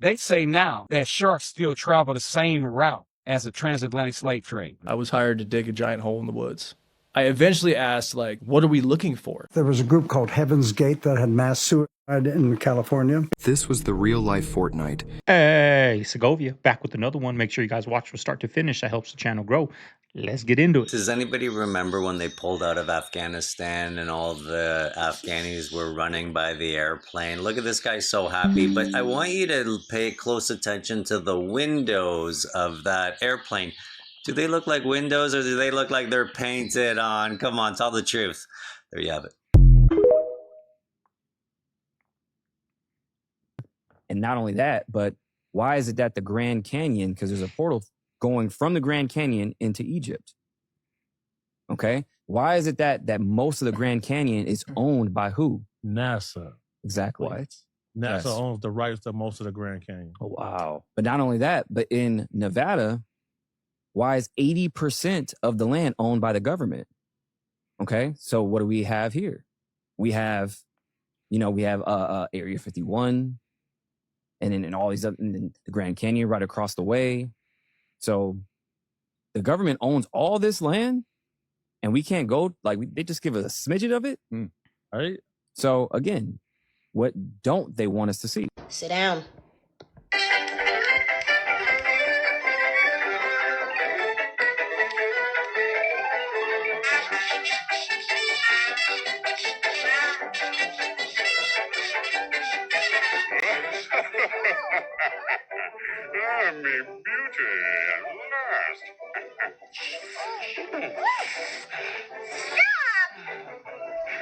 They say now that sharks still travel the same route as the transatlantic slave trade. I was hired to dig a giant hole in the woods. I eventually asked, like, what are we looking for? There was a group called Heaven's Gate that had mass suicide in California. This was the real-life Fortnite. Hey, Segovia, back with another one. Make sure you guys watch from start to finish. That helps the channel grow. Let's get into it. Does anybody remember when they pulled out of Afghanistan and all the Afghanis were running by the airplane? Look at this guy, so happy. But I want you to pay close attention to the windows of that airplane. Do they look like windows or do they look like they're painted on? Come on, tell the truth. There you have it. And not only that, but why is it that the Grand Canyon, because there's a portal going from the Grand Canyon into Egypt. Okay? Why is it that most of the Grand Canyon is owned by who? NASA. Exactly. What? NASA owns the rights to most of the Grand Canyon. Oh, wow. But not only that, but in Nevada, why is 80% of the land owned by the government? Okay? So what do we have here? We have, Area 51, and then all these other, and then the Grand Canyon right across the way. So the government owns all this land and we can't go, they just give us a smidget of it. Right. So again, what don't they want us to see? Sit down. Ah, me beauty at last.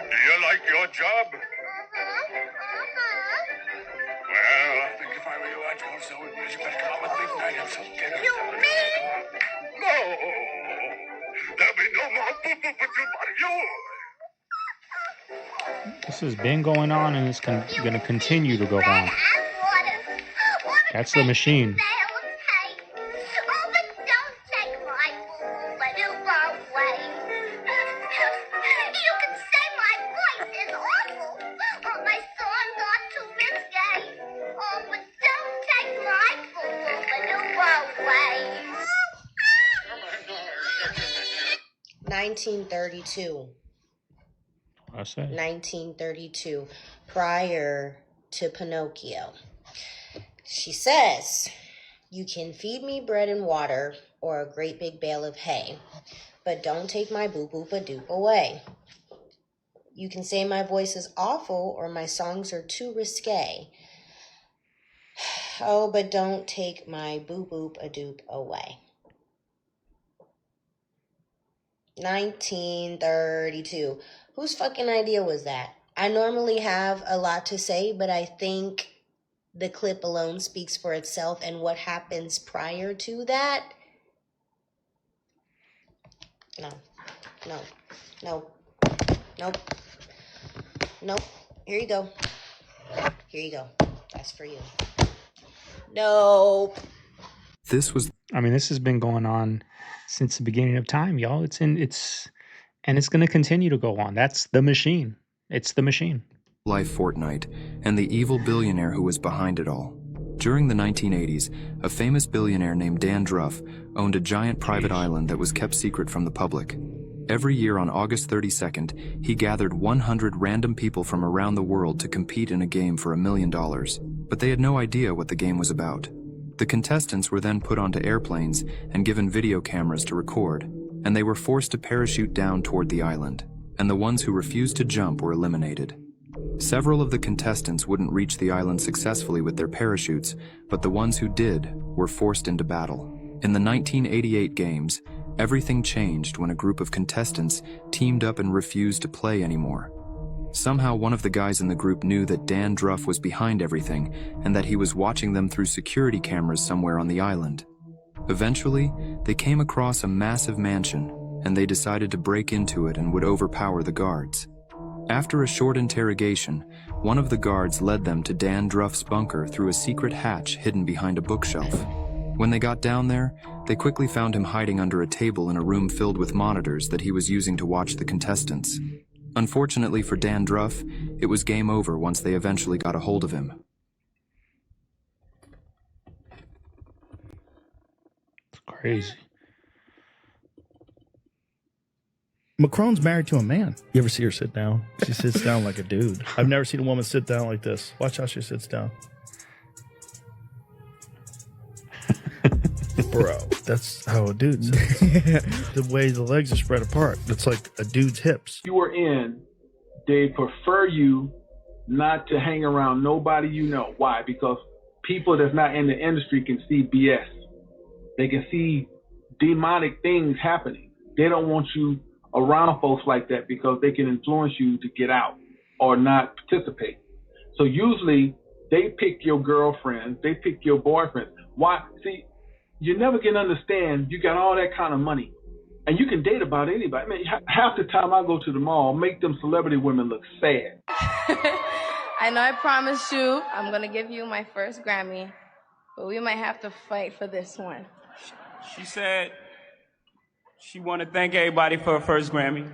Do you like your job? Well, I think if I were you, I'd also would you better come out with me tonight and some dinner. You mean? No! There'll be no more boo-boo-boo-doo out of you. This has been going on and it's going to continue to go on. That's the machine. I said 1932, prior to Pinocchio. She says, "You can feed me bread and water or a great big bale of hay, but don't take my boop-boop-a-doop away. You can say my voice is awful or my songs are too risque. Oh, but don't take my boop-boop-a-doop away." 1932. Whose fucking idea was that? I normally have a lot to say, but I think the clip alone speaks for itself, and what happens prior to that? No. Here you go. That's for you. Nope. This has been going on since the beginning of time, y'all. And it's going to continue to go on. That's the machine. It's the machine. Life Fortnite and the evil billionaire who was behind it all. During the 1980s, a famous billionaire named Dan Druff owned a giant private island that was kept secret from the public. Every year on August 32nd, he gathered 100 random people from around the world to compete in a game for $1 million. But they had no idea what the game was about. The contestants were then put onto airplanes and given video cameras to record, and they were forced to parachute down toward the island, and the ones who refused to jump were eliminated. Several of the contestants wouldn't reach the island successfully with their parachutes, but the ones who did were forced into battle. In the 1988 games, everything changed when a group of contestants teamed up and refused to play anymore. Somehow one of the guys in the group knew that Dan Druff was behind everything and that he was watching them through security cameras somewhere on the island. Eventually, they came across a massive mansion, and they decided to break into it and would overpower the guards. After a short interrogation, one of the guards led them to Dan Druff's bunker through a secret hatch hidden behind a bookshelf. When they got down there, they quickly found him hiding under a table in a room filled with monitors that he was using to watch the contestants. Unfortunately for Dan Druff, it was game over once they eventually got a hold of him. Crazy. Macron's married to a man. You ever see her sit down? She sits down like a dude. I've never seen a woman sit down like this. Watch how she sits down. Bro, that's how a dude sits. The way the legs are spread apart. It's like a dude's hips. You are in, they prefer you not to hang around nobody you know. Why? Because people that's not in the industry can see BS. They can see demonic things happening. They don't want you around folks like that because they can influence you to get out or not participate. So usually they pick your girlfriend, they pick your boyfriend. Why? See, you never can understand you got all that kind of money and you can date about anybody. I mean, half the time I go to the mall, make them celebrity women look sad. I know I promised you I'm going to give you my first Grammy, but we might have to fight for this one. She said she want to thank everybody for her first Grammy.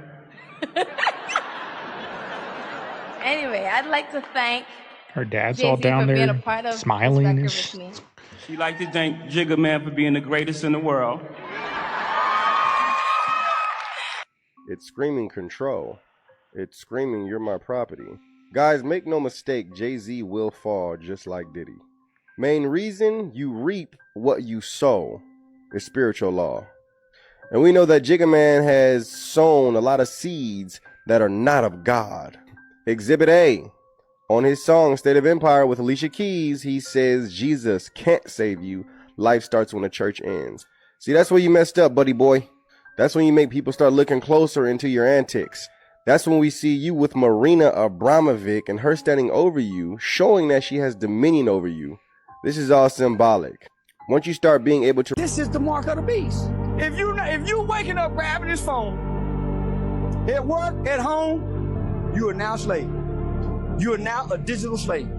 Anyway, I'd like to thank Her dad's Jay-Z all down for being there a part of smiling this and record with me. She'd like to thank Jigga Man for being the greatest in the world. It's screaming control. It's screaming you're my property. Guys, make no mistake, Jay-Z will fall just like Diddy. Main reason, you reap what you sow. It's spiritual law. And we know that Jigga Man has sown a lot of seeds that are not of God. Exhibit A. On his song State of Empire with Alicia Keys, he says Jesus can't save you. Life starts when the church ends. See, that's where you messed up, buddy boy. That's when you make people start looking closer into your antics. That's when we see you with Marina Abramovic and her standing over you, showing that she has dominion over you. This is all symbolic. Once you start being able to... This is the mark of the beast. If you waking up grabbing his phone, at work, at home, you are now a slave. You are now a digital slave.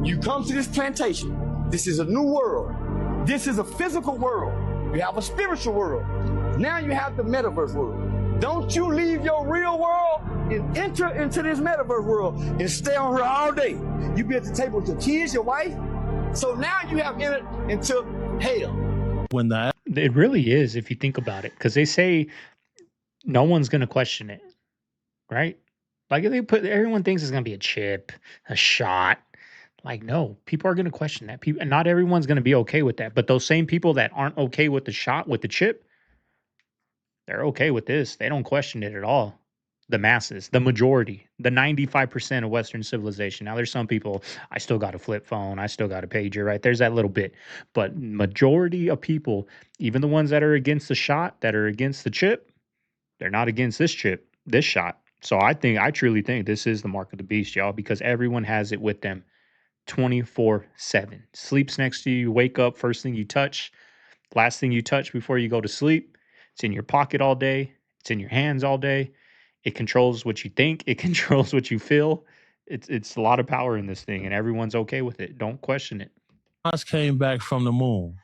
You come to this plantation. This is a new world. This is a physical world. You have a spiritual world. Now you have the metaverse world. Don't you leave your real world and enter into this metaverse world and stay on here all day. You be at the table with your kids, your wife. So now you have entered into hell. When that It really is, if you think about it, because they say no one's going to question it, right? Like everyone thinks it's going to be a chip, a shot. Like, no, people are going to question that. People, not everyone's going to be okay with that. But those same people that aren't okay with the shot, with the chip, they're okay with this. They don't question it at all. The masses, the majority, the 95% of Western civilization. Now, there's some people, I still got a flip phone. I still got a pager, right? There's that little bit. But majority of people, even the ones that are against the shot, that are against the chip, they're not against this chip, this shot. So I truly think this is the mark of the beast, y'all, because everyone has it with them 24/7. Sleeps next to you, wake up, first thing you touch, last thing you touch before you go to sleep. It's in your pocket all day. It's in your hands all day. It controls what you think. It controls what you feel. It's a lot of power in this thing, and everyone's okay with it. Don't question it. Us came back from the moon.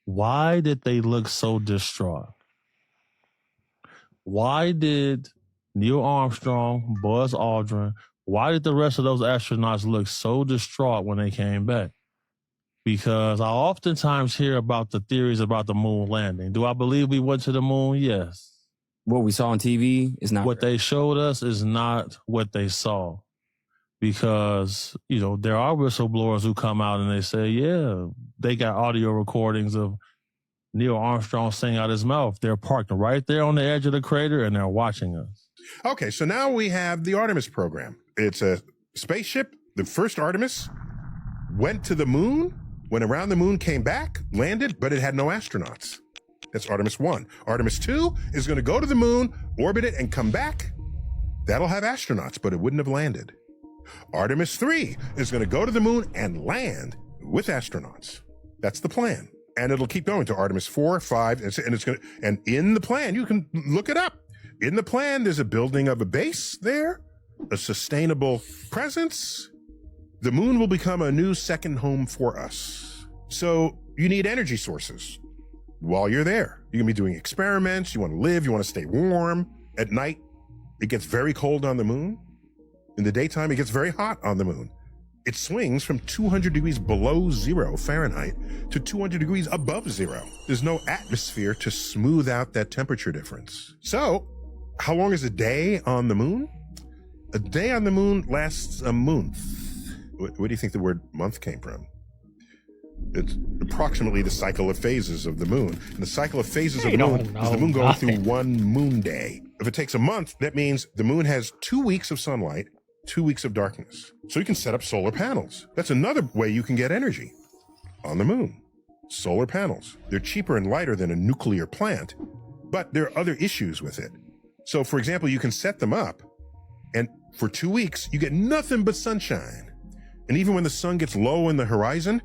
Why did they look so distraught? Why did Neil Armstrong, Buzz Aldrin, why did the rest of those astronauts look so distraught when they came back? Because I oftentimes hear about the theories about the moon landing. Do I believe we went to the moon? Yes. What we saw on TV is not what they showed us is not what they saw. Because, you know, there are whistleblowers who come out and they say, yeah, they got audio recordings of Neil Armstrong saying out his mouth. They're parked right there on the edge of the crater and they're watching us. Okay, so now we have the Artemis program. It's a spaceship. The first Artemis went to the moon, went around the moon, came back, landed, but it had no astronauts. That's Artemis 1. Artemis 2 is going to go to the moon, orbit it, and come back. That'll have astronauts, but it wouldn't have landed. Artemis 3 is going to go to the moon and land with astronauts. That's the plan. And it'll keep going to Artemis 4, 5, and it's going to, and in the plan, you can look it up. In the plan, there's a building of a base there, a sustainable presence. The moon will become a new second home for us. So you need energy sources while you're there. You can be doing experiments. You want to live. You want to stay warm. At night, it gets very cold on the moon. In the daytime, it gets very hot on the moon. It swings from 200 degrees below zero Fahrenheit to 200 degrees above zero. There's no atmosphere to smooth out that temperature difference. So, how long is a day on the moon? A day on the moon lasts a month. Where do you think the word month came from? It's approximately the cycle of phases of the moon. And the cycle of phases of the moon is the moon going through one moon day. If it takes a month, that means the moon has 2 weeks of sunlight, 2 weeks of darkness. So you can set up solar panels. That's another way you can get energy on the moon. Solar panels. They're cheaper and lighter than a nuclear plant, but there are other issues with it. So for example, you can set them up and for 2 weeks, you get nothing but sunshine. And even when the sun gets low in the horizon,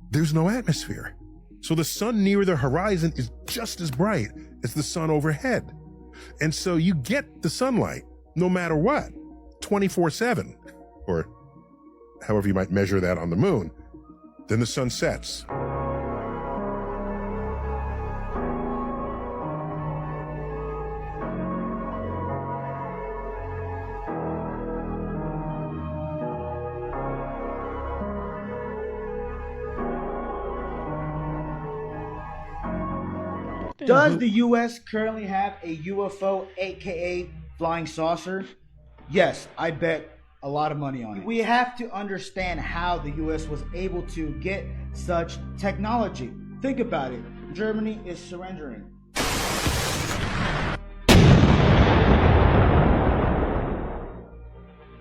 there's no atmosphere. So the sun near the horizon is just as bright as the sun overhead. And so you get the sunlight no matter what, 24/7, or however you might measure that on the moon. Then the sun sets. Does the U.S. currently have a UFO, aka flying saucer? Yes, I bet a lot of money on it. We have to understand how the U.S. was able to get such technology. Think about it. Germany is surrendering.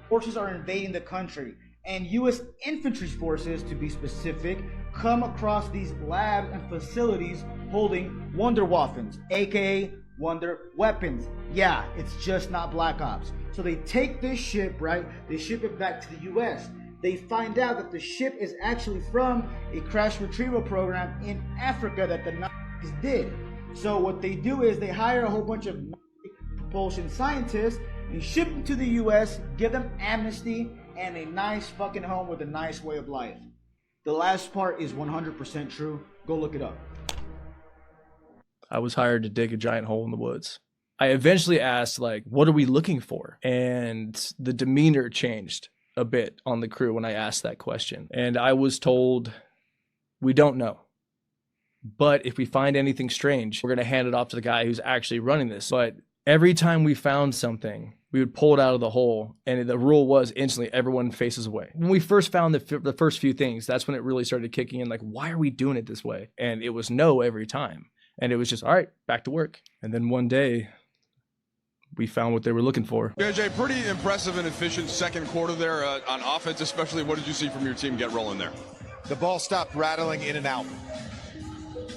Forces are invading the country, and U.S. infantry forces, to be specific, come across these labs and facilities holding Wunderwaffens, aka Wonder Weapons. Yeah, it's just not Black Ops. So they take this ship, right? They ship it back to the U.S. They find out that the ship is actually from a crash retrieval program in Africa that the Nazis did. So what they do is they hire a whole bunch of propulsion scientists and ship them to the U.S., give them amnesty and a nice fucking home with a nice way of life. The last part is 100% true. Go look it up. I was hired to dig a giant hole in the woods. I eventually asked, like, what are we looking for? And the demeanor changed a bit on the crew when I asked that question. And I was told, we don't know. But if we find anything strange, we're going to hand it off to the guy who's actually running this. But every time we found something, we would pull it out of the hole. And the rule was instantly everyone faces away. When we first found the first few things, that's when it really started kicking in. Like, why are we doing it this way? And it was no every time. And it was just, all right, back to work. And then one day, we found what they were looking for. JJ, pretty impressive and efficient second quarter there on offense, especially. What did you see from your team get rolling there? The ball stopped rattling in and out.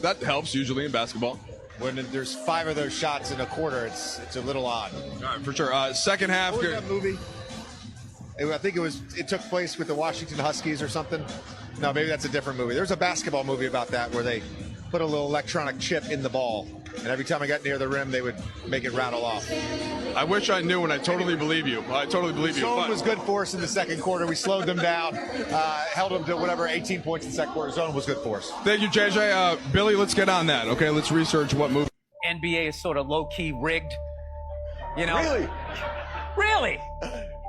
That helps usually in basketball. When there's 5 of those shots in a quarter, it's a little odd. All right, for sure. Second half. What was that movie? I think it took place with the Washington Huskies or something. No, maybe that's a different movie. There's a basketball movie about that where they put a little electronic chip in the ball, and every time I got near the rim, they would make it rattle off. I wish I knew, and I totally believe you. I totally believe you. Zone was good for us in the second quarter. We slowed them down, held them to whatever, 18 points in the second quarter. Zone was good for us. Thank you, JJ. Billy, let's get on that. Okay, let's research what movie. NBA is sort of low-key rigged, you know? Really? Really?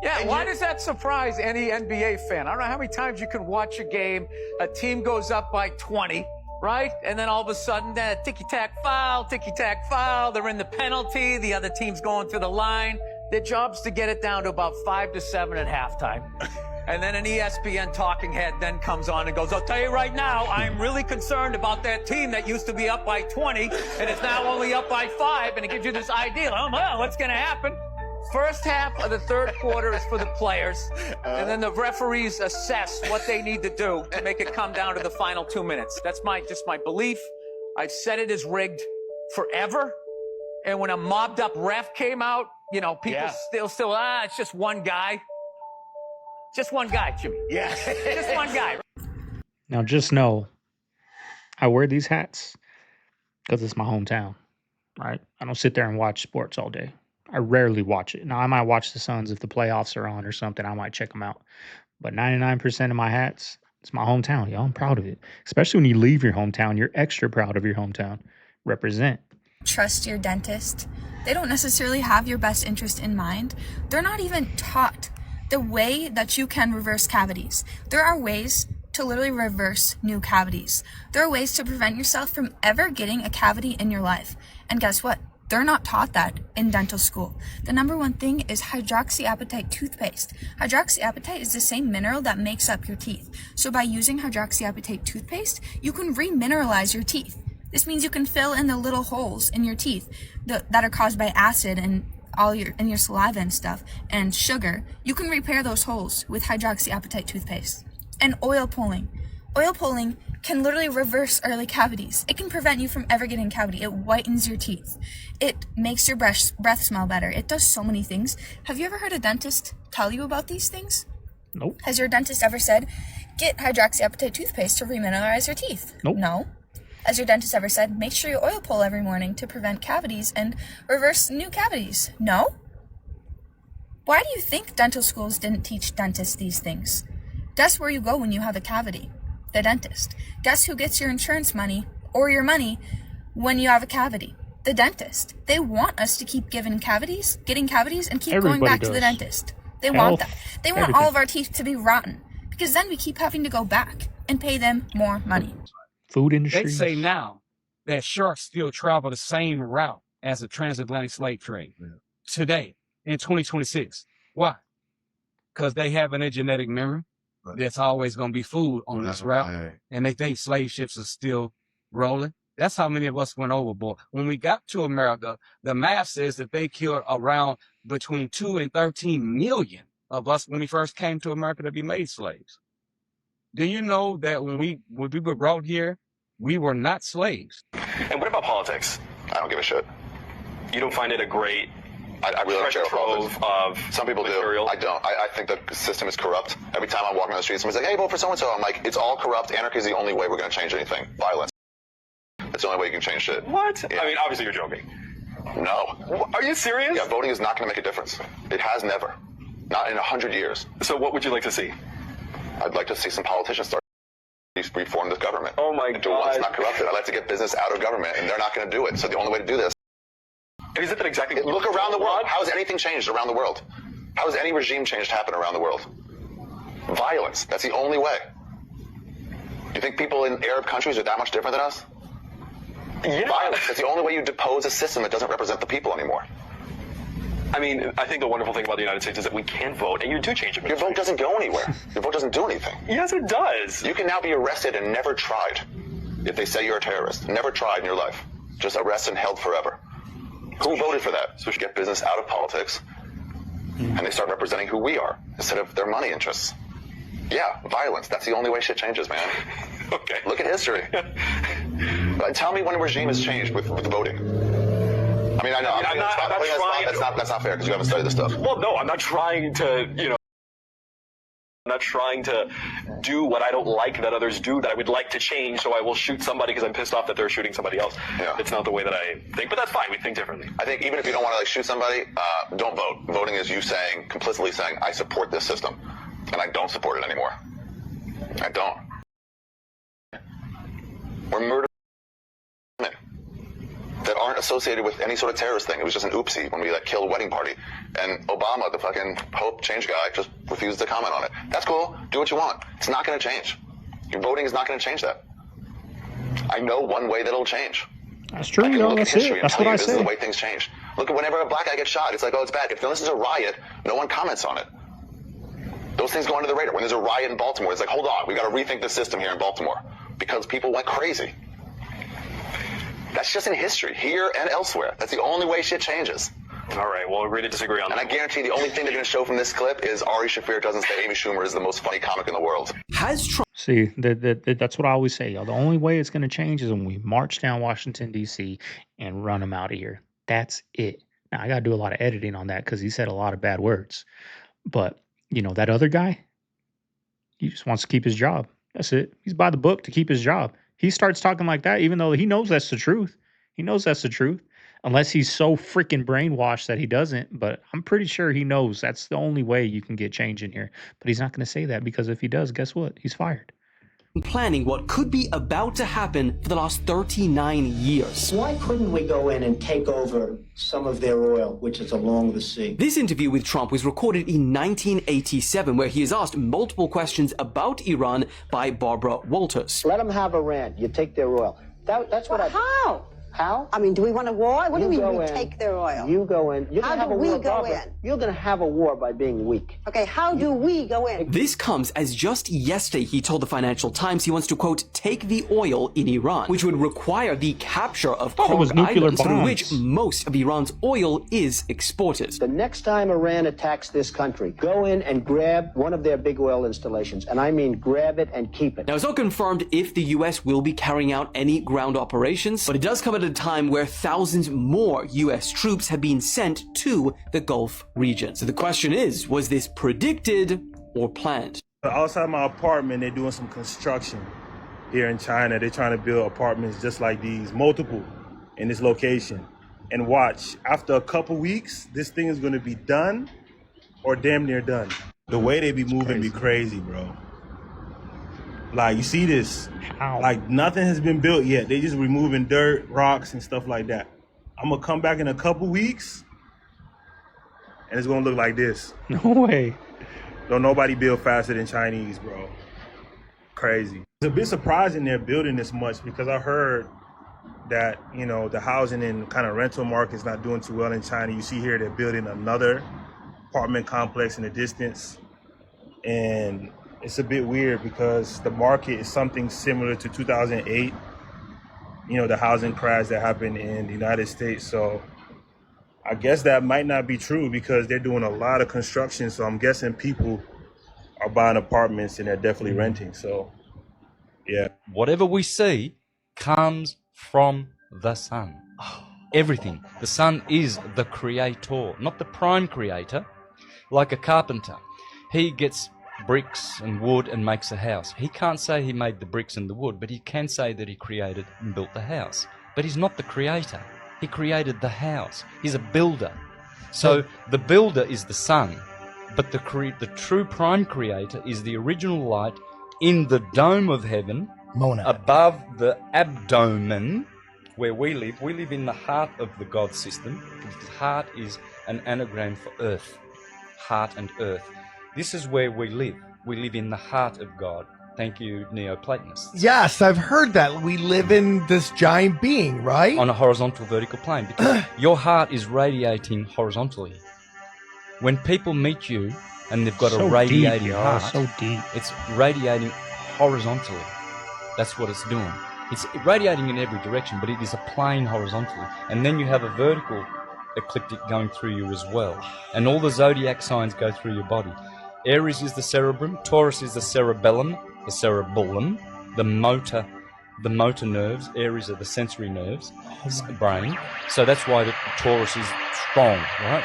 Yeah, why does that surprise any NBA fan? I don't know how many times you can watch a game, a team goes up by 20, right? And then all of a sudden, ticky-tack foul, they're in the penalty, the other team's going to the line. Their job's to get it down to about 5 to 7 at halftime. And then an ESPN talking head then comes on and goes, I'll tell you right now, I'm really concerned about that team that used to be up by 20 and is now only up by 5. And it gives you this idea, oh, well, what's going to happen? First half of the third quarter is for the players, and then the referees assess what they need to do to make it come down to the final 2 minutes. That's just my belief. I've said it is rigged forever. And when a mobbed up ref came out, you know, people still, it's just one guy. Just one guy, Jimmy. Yeah. Just one guy. Now just know, I wear these hats because it's my hometown, right? I don't sit there and watch sports all day. I rarely watch it. Now, I might watch the Suns if the playoffs are on or something. I might check them out. But 99% of my hats, it's my hometown, y'all. I'm proud of it. Especially when you leave your hometown, you're extra proud of your hometown. Represent. Trust your dentist. They don't necessarily have your best interest in mind. They're not even taught the way that you can reverse cavities. There are ways to literally reverse new cavities. There are ways to prevent yourself from ever getting a cavity in your life. And guess what? They're not taught that in dental school. The number one thing is hydroxyapatite toothpaste. Hydroxyapatite is the same mineral that makes up your teeth. So by using hydroxyapatite toothpaste, you can remineralize your teeth. This means you can fill in the little holes in your teeth that are caused by acid and in your saliva and stuff, and sugar. You can repair those holes with hydroxyapatite toothpaste. And oil pulling. Oil pulling can literally reverse early cavities. It can prevent you from ever getting a cavity. It whitens your teeth. It makes your breath smell better. It does so many things. Have you ever heard a dentist tell you about these things? Nope. Has your dentist ever said, get hydroxyapatite toothpaste to remineralize your teeth? Nope. No. Has your dentist ever said, make sure you oil pull every morning to prevent cavities and reverse new cavities? No. Why do you think dental schools didn't teach dentists these things? Guess where you go when you have a cavity? The dentist. Guess who gets your insurance money or your money when you have a cavity? The dentist. They want us to keep getting cavities, and keep going back to the dentist. They want that. They want all of our teeth to be rotten, because then we keep having to go back and pay them more money. Food industry. They say now that sharks still travel the same route as the transatlantic slave trade today in 2026. Why? Because they have in their genetic memory there's always going to be food on this route, and they think slave ships are still rolling. That's how many of us went overboard. When we got to America, the math says that they killed around between 2 and 13 million of us when we first came to America to be made slaves. Do you know that when we were brought here, we were not slaves? And what about politics? I don't give a shit. You don't find it a great I really don't care trove of some people material? do. I don't. I think the system is corrupt. Every time I'm walking on the street, someone's like, hey, vote for so-and-so. I'm like, it's all corrupt. Anarchy is the only way we're going to change anything. Violence. That's the only way you can change shit. What? Yeah. I mean, obviously you're joking. No. Are you serious? Yeah, voting is not going to make a difference. It has never. Not in 100 years. So what would you like to see? I'd like to see some politicians start reform this government. Oh my Do one that's God. not corrupted. I'd like to get business out of government, and they're not going to do it. So the only way to do this. Is it that exactly? Look around the world. How has anything changed around the world? How has any regime change happen around the world? Violence. That's the only way. You think people in Arab countries are that much different than us? Yeah. Violence. That's the only way you depose a system that doesn't represent the people anymore. I mean, I think the wonderful thing about the United States is that we can vote, and you do change it. Your vote doesn't go anywhere. Your vote doesn't do anything. Yes, it does. You can now be arrested and never tried if they say you're a terrorist. Never tried in your life. Just arrested and held forever. Who voted for that? So we should get business out of politics, and they start representing who we are instead of their money interests. Yeah, violence. That's the only way shit changes, man. Okay. Look at history. But tell me when a regime has changed with voting. I mean, I know. I'm not trying. That's not fair because you haven't studied this stuff. Well, no, I'm not trying to, I'm not trying to do what I don't like that others do that I would like to change, so I will shoot somebody because I'm pissed off that they're shooting somebody else. Yeah. It's not the way that I think, but that's fine. We think differently. I think even if you don't want to shoot somebody, don't vote. Voting is you complicitly saying, I support this system, and I don't support it anymore. I don't. We're murdering women that aren't associated with any sort of terrorist thing. It was just an oopsie when we killed a wedding party. And Obama, the fucking hope change guy, just refused to comment on it. That's cool. Do what you want. It's not going to change. Your voting is not going to change that. I know one way that'll change. That's true. I can look at That's history it. and That's tell what you I this is the say. way things change. Look at whenever a black guy gets shot, it's like, oh, it's bad. If this is a riot, no one comments on it. Those things go under the radar. When there's a riot in Baltimore, it's like, hold on, we got to rethink the system here in Baltimore because people went crazy. That's just in history, here and elsewhere. That's the only way shit changes. All right, well, agree to disagree on that. And I guarantee the only thing they're going to show from this clip is Ari Shaffir doesn't say Amy Schumer is the most funny comic in the world. See, that's what I always say, y'all. The only way it's going to change is when we march down Washington, D.C. and run them out of here. That's it. Now, I got to do a lot of editing on that because he said a lot of bad words. But, that other guy, he just wants to keep his job. That's it. He's by the book to keep his job. He starts talking like that, even though he knows that's the truth. He knows that's the truth. Unless he's so freaking brainwashed that he doesn't. But I'm pretty sure he knows that's the only way you can get change in here. But he's not going to say that because if he does, guess what? He's fired. planning what could be about to happen for the last 39 years. Why couldn't we go in and take over some of their oil, which is along the sea? This interview with Trump was recorded in 1987, where he is asked multiple questions about Iran by Barbara Walters. Let them have Iran. You take their oil. That's what How? How? I mean, do we want a war? What do you mean we take their oil? You go in. You're How gonna have do a we war, go Barbara. in? You're going to have a war by being weak. Okay, how do we go in? This comes as just yesterday he told the Financial Times he wants to, quote, take the oil in Iran, which would require the capture of Kong Islands, through which most of Iran's oil is exported. The next time Iran attacks this country, go in and grab one of their big oil installations. And I mean grab it and keep it. Now, it's not confirmed if the US will be carrying out any ground operations, but it does come at a time where thousands more US troops have been sent to the Gulf region. So the question is, was this predicted or planned? Outside my apartment, they're doing some construction here in China. They're trying to build apartments just like these, multiple in this location. And watch, after a couple weeks, this thing is going to be done or damn near done. The way they be moving be crazy, bro. Like, you see this, like nothing has been built yet. They just removing dirt, rocks, and stuff like that. I'm gonna come back in a couple weeks, and it's gonna look like this. No way. Don't nobody build faster than Chinese, bro. Crazy. It's a bit surprising they're building this much because I heard that, you know, the housing and kind of rental market is not doing too well in China. You see here they're building another apartment complex in the distance, and it's a bit weird because the market is something similar to 2008. You know, the housing crash that happened in the United States. So I guess that might not be true because they're doing a lot of construction. So I'm guessing people are buying apartments and they're definitely renting. So, yeah. Whatever we see comes from the sun. Everything. The sun is the creator, not the prime creator, like a carpenter. He gets bricks and wood and makes a house. He can't say he made the bricks and the wood, but he can say that he created and built the house. But he's not the creator. He created the house. He's a builder. So the builder is the sun, but the true prime creator is the original light in the dome of heaven, above the abdomen where we live. We live in the heart of the God system, because heart is an anagram for earth. Heart and earth. This is where we live. We live in the heart of God. Thank you, Neoplatonists. Yes, I've heard that. We live in this giant being, right? On a horizontal vertical plane, because your heart is radiating horizontally. When people meet you and they've got a radiating heart, so deep. It's radiating horizontally. That's what it's doing. It's radiating in every direction, but it is a plane horizontally. And then you have a vertical ecliptic going through you as well. And all the zodiac signs go through your body. Aries is the cerebrum, Taurus is the cerebellum, the motor nerves. Aries are the sensory nerves, brain. So that's why the Taurus is strong, right?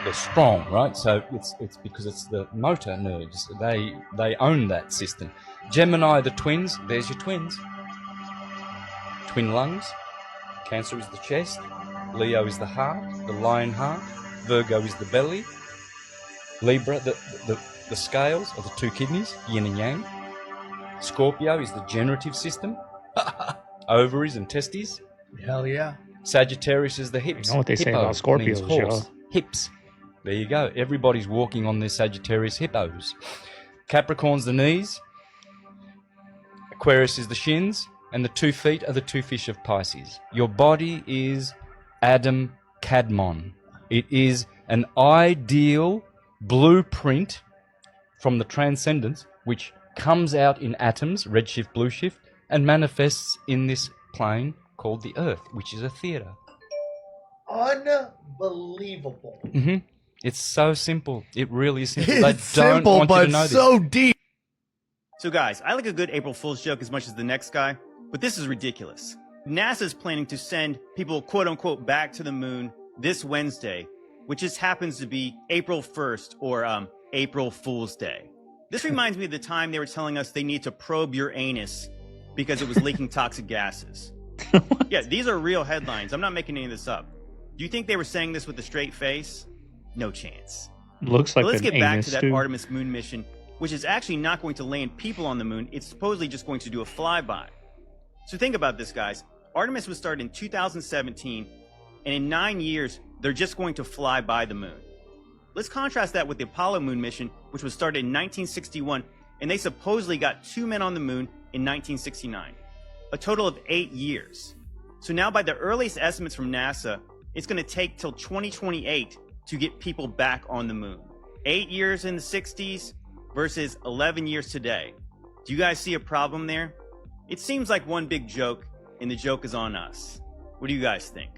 They're strong, right? So it's because it's the motor nerves. They own that system. Gemini, the twins. There's your twins. Twin lungs. Cancer is the chest. Leo is the heart, the lion heart. Virgo is the belly. Libra, the scales are the two kidneys, yin and yang. Scorpio is the generative system, ovaries and testes. Hell yeah. Sagittarius is the hips. You know what they say Hippo about Scorpios, means horse. yo. Hips. There you go. Everybody's walking on their Sagittarius hippos. Capricorn's the knees. Aquarius is the shins. And the 2 feet are the 2 fish of Pisces. Your body is Adam Kadmon. It is an ideal blueprint from the transcendence, which comes out in atoms, redshift, blue shift, and manifests in this plane called the Earth, which is a theater. Unbelievable. Mm-hmm. It's so simple. It really is simple. It's They don't simple, want you but to know so this. deep. So guys, I like a good April Fool's joke as much as the next guy, but this is ridiculous. NASA's planning to send people quote-unquote back to the moon this Wednesday, which just happens to be April 1st, or April Fool's Day. This reminds me of the time they were telling us they need to probe your anus because it was leaking toxic gases. Yeah, these are real headlines. I'm not making any of this up. Do you think they were saying this with a straight face? No chance. Looks like But let's an get back anus, to that dude. Artemis moon mission which is actually not going to land people on the moon. It's supposedly just going to do a flyby. So think about this, guys. Artemis was started in 2017, and in 9 years, they're just going to fly by the moon. Let's contrast that with the Apollo moon mission, which was started in 1961, and they supposedly got 2 men on the moon in 1969. A total of 8 years. So now by the earliest estimates from NASA, it's going to take till 2028 to get people back on the moon. 8 years in the 60s versus 11 years today. Do you guys see a problem there? It seems like one big joke, and the joke is on us. What do you guys think?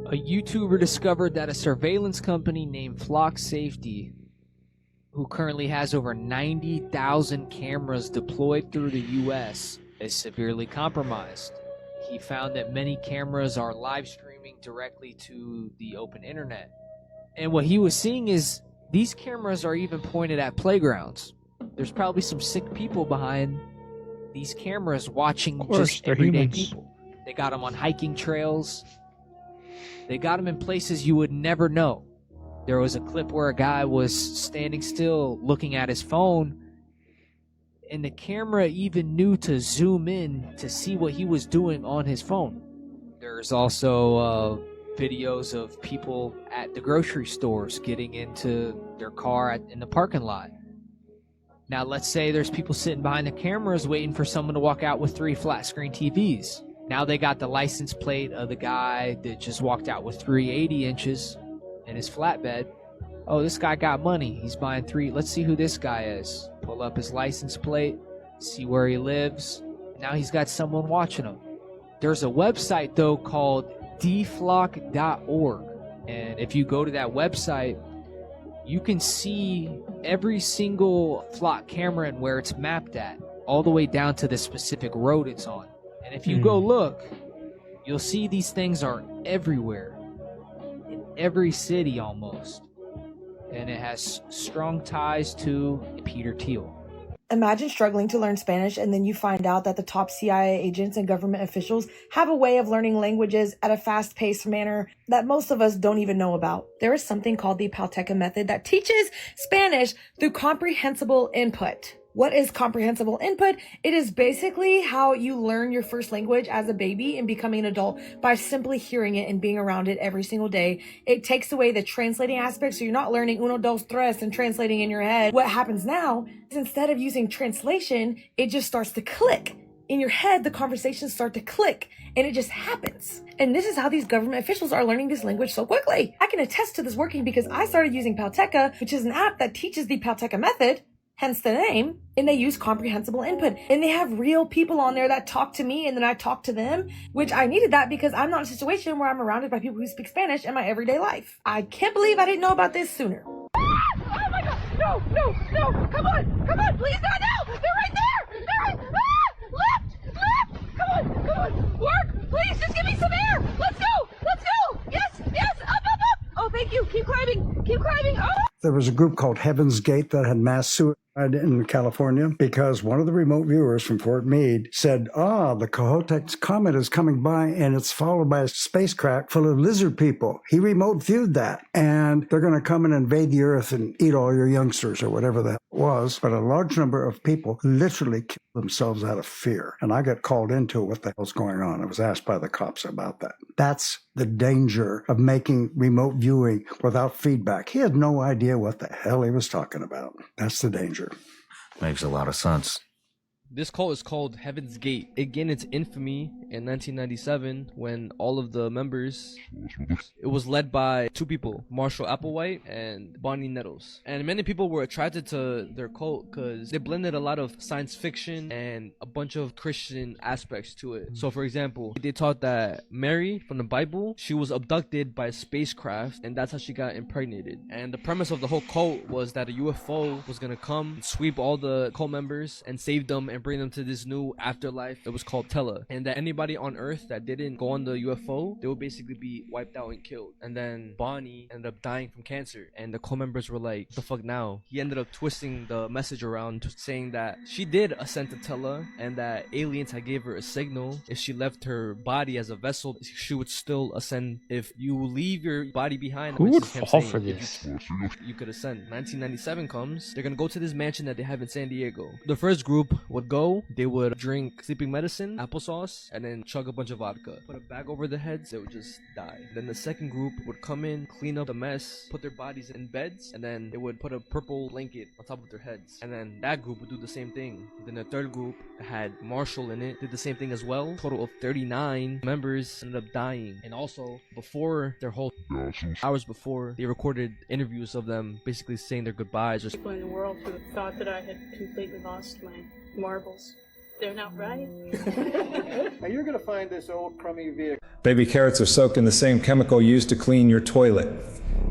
A YouTuber discovered that a surveillance company named Flock Safety, who currently has over 90,000 cameras deployed through the US, is severely compromised. He found that many cameras are live streaming directly to the open internet. And what he was seeing is these cameras are even pointed at playgrounds. There's probably some sick people behind these cameras watching just everyday people. They got them on hiking trails. They got them in places you would never know. There was a clip where a guy was standing still looking at his phone, and the camera even knew to zoom in to see what he was doing on his phone. There's also videos of people at the grocery stores getting into their car in the parking lot. Now let's say there's people sitting behind the cameras waiting for someone to walk out with 3 flat screen TVs. Now they got the license plate of the guy that just walked out with 3 80 inches in his flatbed. Oh, this guy got money. He's buying 3. Let's see who this guy is. Pull up his license plate, see where he lives. Now he's got someone watching him. There's a website, though, called dflock.org. And if you go to that website, you can see every single flock camera and where it's mapped at, all the way down to the specific road it's on. And if you go look, you'll see these things are everywhere, in every city almost. And it has strong ties to Peter Thiel. Imagine struggling to learn Spanish and then you find out that the top CIA agents and government officials have a way of learning languages at a fast-paced manner that most of us don't even know about. There is something called the Palteca method that teaches Spanish through comprehensible input. What is comprehensible input? It is basically how you learn your first language as a baby and becoming an adult by simply hearing it and being around it every single day. It takes away the translating aspect, so you're not learning uno, dos, tres and translating in your head. What happens now is instead of using translation, it just starts to click. In your head, the conversations start to click and it just happens. And this is how these government officials are learning this language so quickly. I can attest to this working because I started using Palteca, which is an app that teaches the Palteca method, hence the name, and they use comprehensible input. And they have real people on there that talk to me and then I talk to them, which I needed that because I'm not in a situation where I'm surrounded by people who speak Spanish in my everyday life. I can't believe I didn't know about this sooner. Oh my God, no, come on, please, not now, they're right there, left, come on, work, please, just give me some air, let's go, yes, up, oh, thank you, keep climbing, oh. There was a group called Heaven's Gate that had mass suicide in California because one of the remote viewers from Fort Meade said, the Kohoutek comet is coming by and it's followed by a spacecraft full of lizard people. He remote viewed that and they're going to come and invade the earth and eat all your youngsters or whatever that was. But a large number of people literally killed themselves out of fear. And I got called into what the hell's going on. I was asked by the cops about that. That's the danger of making remote viewing without feedback. He had no idea what the hell he was talking about. That's the danger. Makes a lot of sense. This cult is called Heaven's Gate. It gained its infamy in 1997 when all of the members, it was led by 2 people, Marshall Applewhite and Bonnie Nettles. And many people were attracted to their cult because they blended a lot of science fiction and a bunch of Christian aspects to it. So for example, they taught that Mary from the Bible, she was abducted by a spacecraft and that's how she got impregnated. And the premise of the whole cult was that a UFO was going to come, sweep all the cult members and save them and and bring them to this new afterlife. It was called Tella, and that anybody on Earth that didn't go on the UFO, they would basically be wiped out and killed. And then Bonnie ended up dying from cancer, and the co-members were like, "What the fuck now?" He ended up twisting the message around, saying that she did ascend to Tella, and that aliens had gave her a signal. If she left her body as a vessel, she would still ascend. If you leave your body behind, Who which would is him fall saying, for if this? you could ascend. 1997 comes. They're gonna go to this mansion that they have in San Diego. The first group would go. They would drink sleeping medicine, applesauce, and then chug a bunch of vodka. Put a bag over their heads. They would just die. Then the second group would come in, clean up the mess, put their bodies in beds, and then they would put a purple blanket on top of their heads. And then that group would do the same thing. Then the third group had Marshall in it, did the same thing as well. Total of 39 members ended up dying. And also, before their whole hours before, they recorded interviews of them basically saying their goodbyes. Or People in the world who thought that I had completely lost my marbles. They're not right. Now you're going to find this old crummy vehicle. Baby carrots are soaked in the same chemical used to clean your toilet.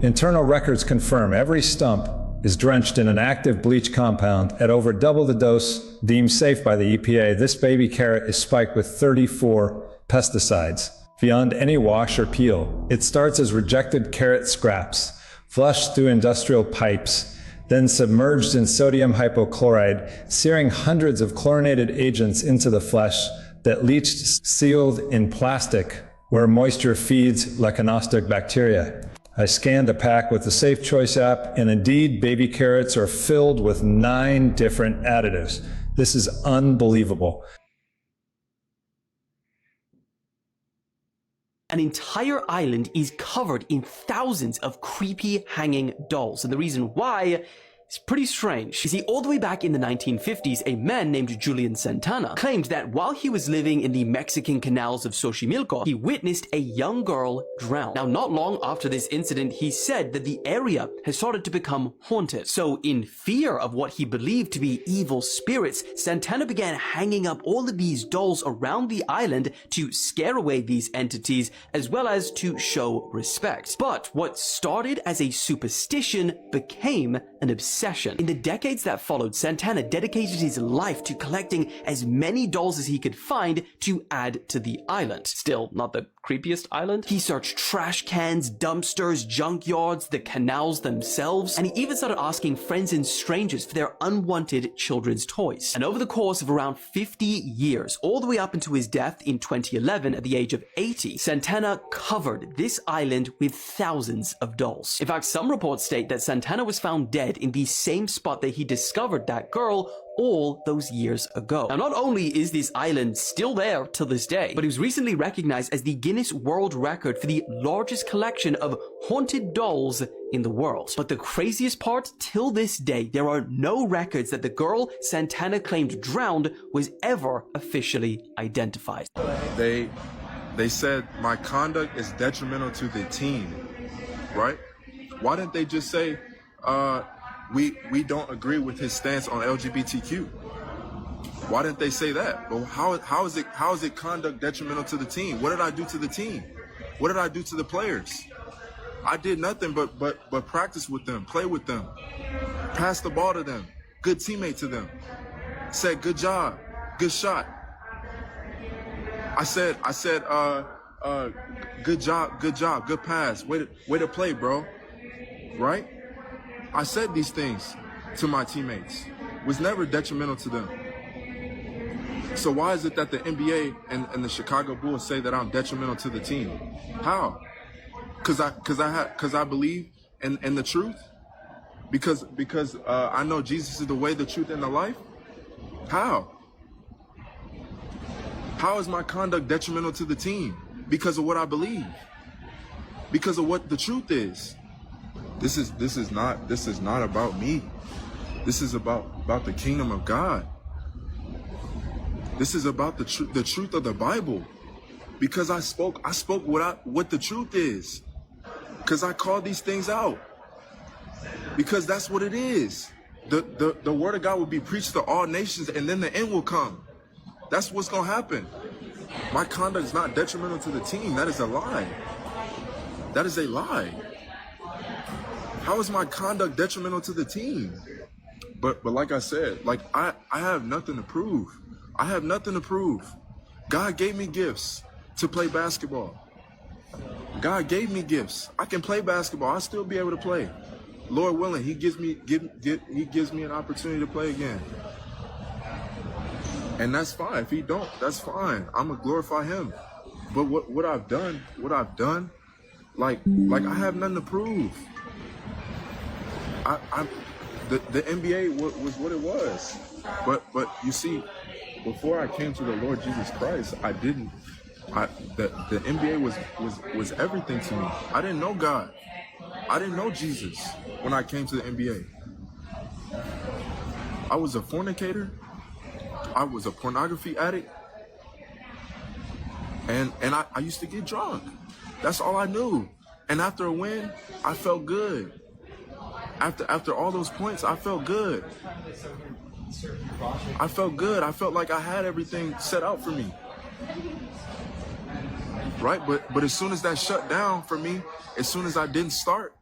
Internal records confirm every stump is drenched in an active bleach compound at over double the dose deemed safe by the EPA. This baby carrot is spiked with 34 pesticides beyond any wash or peel. It starts as rejected carrot scraps, flushed through industrial pipes, then submerged in sodium hypochlorite, searing hundreds of chlorinated agents into the flesh that leached, sealed in plastic where moisture feeds lecanostic bacteria. I scanned a pack with the Safe Choice app, and indeed, baby carrots are filled with 9 different additives. This is unbelievable. An entire island is covered in thousands of creepy hanging dolls, and the reason why is pretty strange. You see, all the way back in the 1950s, a man named Julian Santana claimed that while he was living in the Mexican canals of Xochimilco, he witnessed a young girl drown. Now, not long after this incident, he said that the area has started to become haunted. So, in fear of what he believed to be evil spirits, Santana began hanging up all of these dolls around the island to scare away these entities, as well as to show respect. But what started as a superstition became an obsession. In the decades that followed, Santana dedicated his life to collecting as many dolls as he could find to add to the island. Still, not the creepiest island. He searched trash cans, dumpsters, junkyards, the canals themselves, and he even started asking friends and strangers for their unwanted children's toys. And over the course of around 50 years, all the way up until his death in 2011 at the age of 80, Santana covered this island with thousands of dolls. In fact, some reports state that Santana was found dead in the same spot that he discovered that girl all those years ago. Now, not only is this island still there to this day, but it was recently recognized as the Guinness World Record for the largest collection of haunted dolls in the world. But the craziest part, till this day, there are no records that the girl Santana claimed drowned was ever officially identified. They said my conduct is detrimental to the team, right? Why didn't they just say, we don't agree with his stance on LGBTQ? Why didn't they say that? Well, how is it conduct detrimental to the team? What did I do to the team? What did I do to the players? I did nothing but practice with them, play with them, pass the ball to them, good teammate to them. Said good job, good shot. I said, good job, good pass, way to play, bro. Right? I said these things to my teammates. Was never detrimental to them. So why is it that the NBA and the Chicago Bulls say that I'm detrimental to the team? How? Because I believe in the truth. Because I know Jesus is the way, the truth, and the life. How? How is my conduct detrimental to the team? Because of what I believe. Because of what the truth is. This is not about me. This is about the kingdom of God. This is about the truth of the Bible. Because I spoke what the truth is. Because I called these things out. Because that's what it is. The word of God will be preached to all nations, and then the end will come. That's what's gonna happen. My conduct is not detrimental to the team. That is a lie. That is a lie. How is my conduct detrimental to the team? But like I said, like I have nothing to prove. I have nothing to prove. God gave me gifts to play basketball. God gave me gifts. I can play basketball. I'll still be able to play. Lord willing, he gives me an opportunity to play again. And that's fine. If he don't, that's fine. I'm gonna glorify him. But what I've done, like I have nothing to prove. The NBA was what it was. But you see, before I came to the Lord Jesus Christ, the NBA was everything to me. I didn't know God. I didn't know Jesus when I came to the NBA. I was a fornicator. I was a pornography addict. And I used to get drunk. That's all I knew. And after a win, I felt good. After all those points, I felt good. I felt good. I felt like I had everything set out for me. Right? But as soon as that shut down for me, as soon as I didn't start,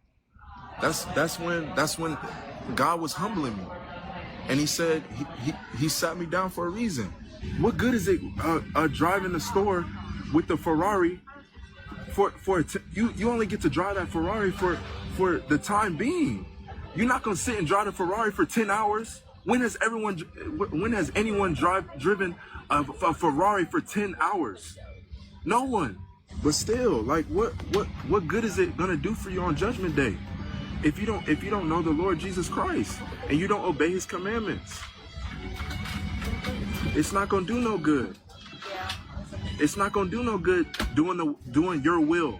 that's when God was humbling me. And he said, he sat me down for a reason. What good is it driving the store with the Ferrari you only get to drive that Ferrari for the time being. You're not gonna sit and drive the Ferrari for 10 hours. When has anyone driven a Ferrari for 10 hours? No one. But still, like what good is it gonna do for you on Judgment Day if you don't know the Lord Jesus Christ and you don't obey his commandments? It's not gonna do no good. It's not gonna do no good doing your will,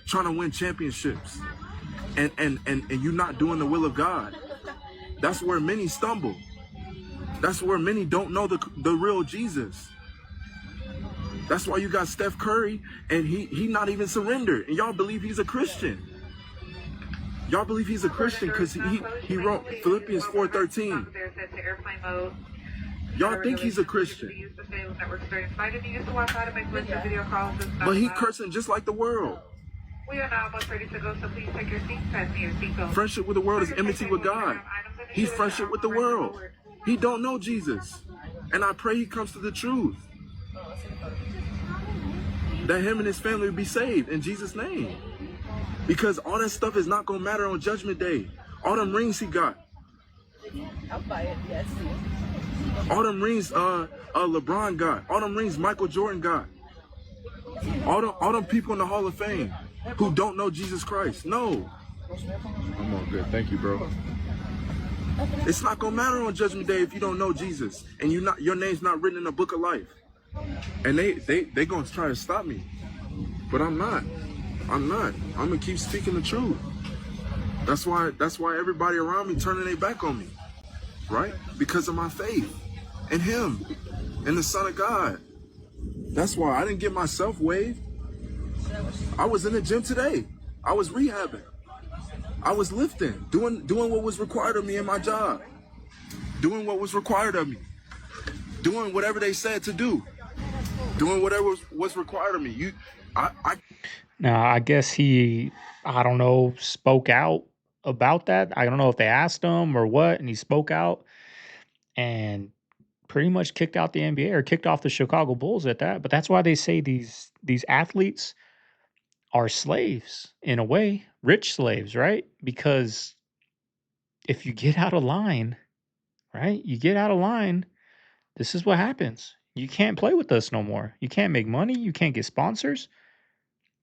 trying to win championships, and you not doing the will of God. That's where many stumble. That's where many don't know the real Jesus. That's why you got Steph Curry and he not even surrendered, and y'all believe he's a Christian. Y'all believe he's a Christian because he wrote Philippians 4:13. Y'all think he's a Christian. But he cursing just like the world. We are now about ready to go, so please take your seats. Fasten your seatbelt. Friendship with the world is enmity with God. He's friendship with the world. He don't know Jesus. And I pray he comes to the truth. That him and his family will be saved in Jesus' name. Because all that stuff is not going to matter on Judgment Day. All them rings he got. I'll buy it, yes. All them rings LeBron got. All them rings Michael Jordan got. All them people in the Hall of Fame who don't know Jesus Christ. No. I'm all good. Thank you, bro. It's not gonna matter on Judgment Day if you don't know Jesus and your name's not written in the book of life. And they gonna try to stop me. But I'm not. I'm gonna keep speaking the truth. That's why everybody around me turning their back on me. Right? Because of my faith in him and the Son of God. That's why I didn't get myself waived. I was in the gym today. I was rehabbing. I was lifting, doing what was required of me in my job. Doing what was required of me. Doing whatever they said to do. Doing whatever was required of me. Now, I guess he, I don't know, spoke out about that. I don't know if they asked him or what, and he spoke out and pretty much kicked out the NBA or kicked off the Chicago Bulls at that. But that's why they say these athletes are slaves in a way, rich slaves, right? Because if you get out of line, right? You get out of line, this is what happens. You can't play with us no more. You can't make money. You can't get sponsors.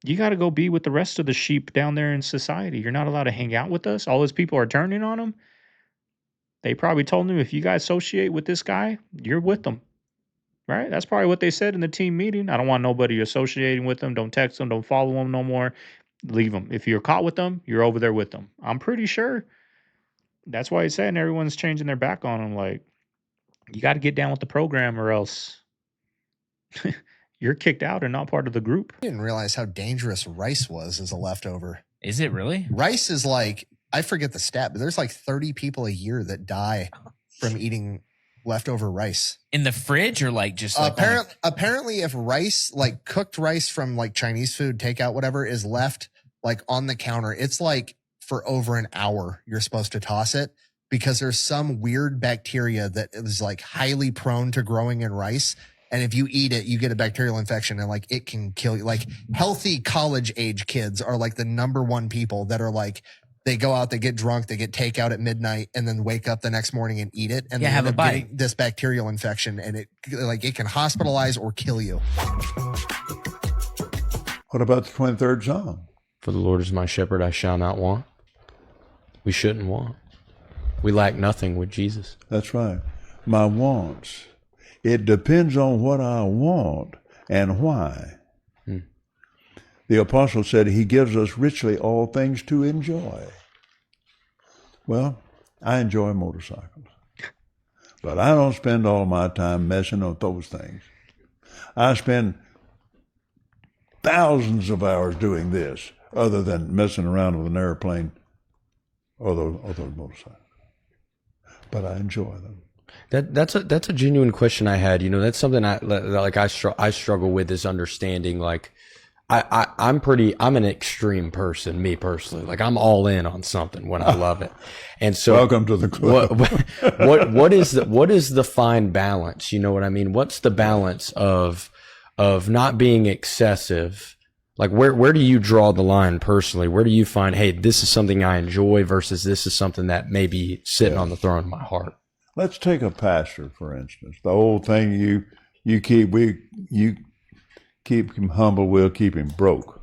You got to go be with the rest of the sheep down there in society. You're not allowed to hang out with us. All those people are turning on him. They probably told him, if you guys associate with this guy, you're with them. Right? That's probably what they said in the team meeting. I don't want nobody associating with them. Don't text them. Don't follow them no more. Leave them. If you're caught with them, you're over there with them. I'm pretty sure that's why he's saying everyone's changing their back on him. Like, you got to get down with the program or else you're kicked out and not part of the group. I didn't realize how dangerous rice was as a leftover. Is it really? Rice is like, I forget the stat, but there's like 30 people a year that die from eating leftover rice in the fridge, or like just like apparently if rice, like cooked rice from like Chinese food, takeout, whatever, is left like on the counter, it's like for over an hour you're supposed to toss it because there's some weird bacteria that is like highly prone to growing in rice. And if you eat it, you get a bacterial infection and like it can kill you. Like healthy college age kids are like the number one people that are like, they go out, they get drunk, they get takeout at midnight and then wake up the next morning and eat it. And Yeah, they have end a up bite. getting this bacterial infection and it can hospitalize or kill you. What about the 23rd Psalm? For the Lord is my shepherd, I shall not want. We shouldn't want. We lack nothing with Jesus. That's right. My wants. It depends on what I want and why. The apostle said he gives us richly all things to enjoy. Well, I enjoy motorcycles, but I don't spend all my time messing with those things. I spend thousands of hours doing this other than messing around with an airplane or those motorcycles. But I enjoy them. That's a genuine question I had. You know, that's something I struggle with, is understanding. Like, I'm an extreme person, me personally. Like, I'm all in on something when I love it. And so, welcome to the club. what is the fine balance? You know what I mean? What's the balance of not being excessive? Like, where do you draw the line personally? Where do you find, hey, this is something I enjoy versus this is something that may be sitting on the throne of my heart? Let's take a pastor, for instance. The old thing, you keep him humble, we'll keep him broke.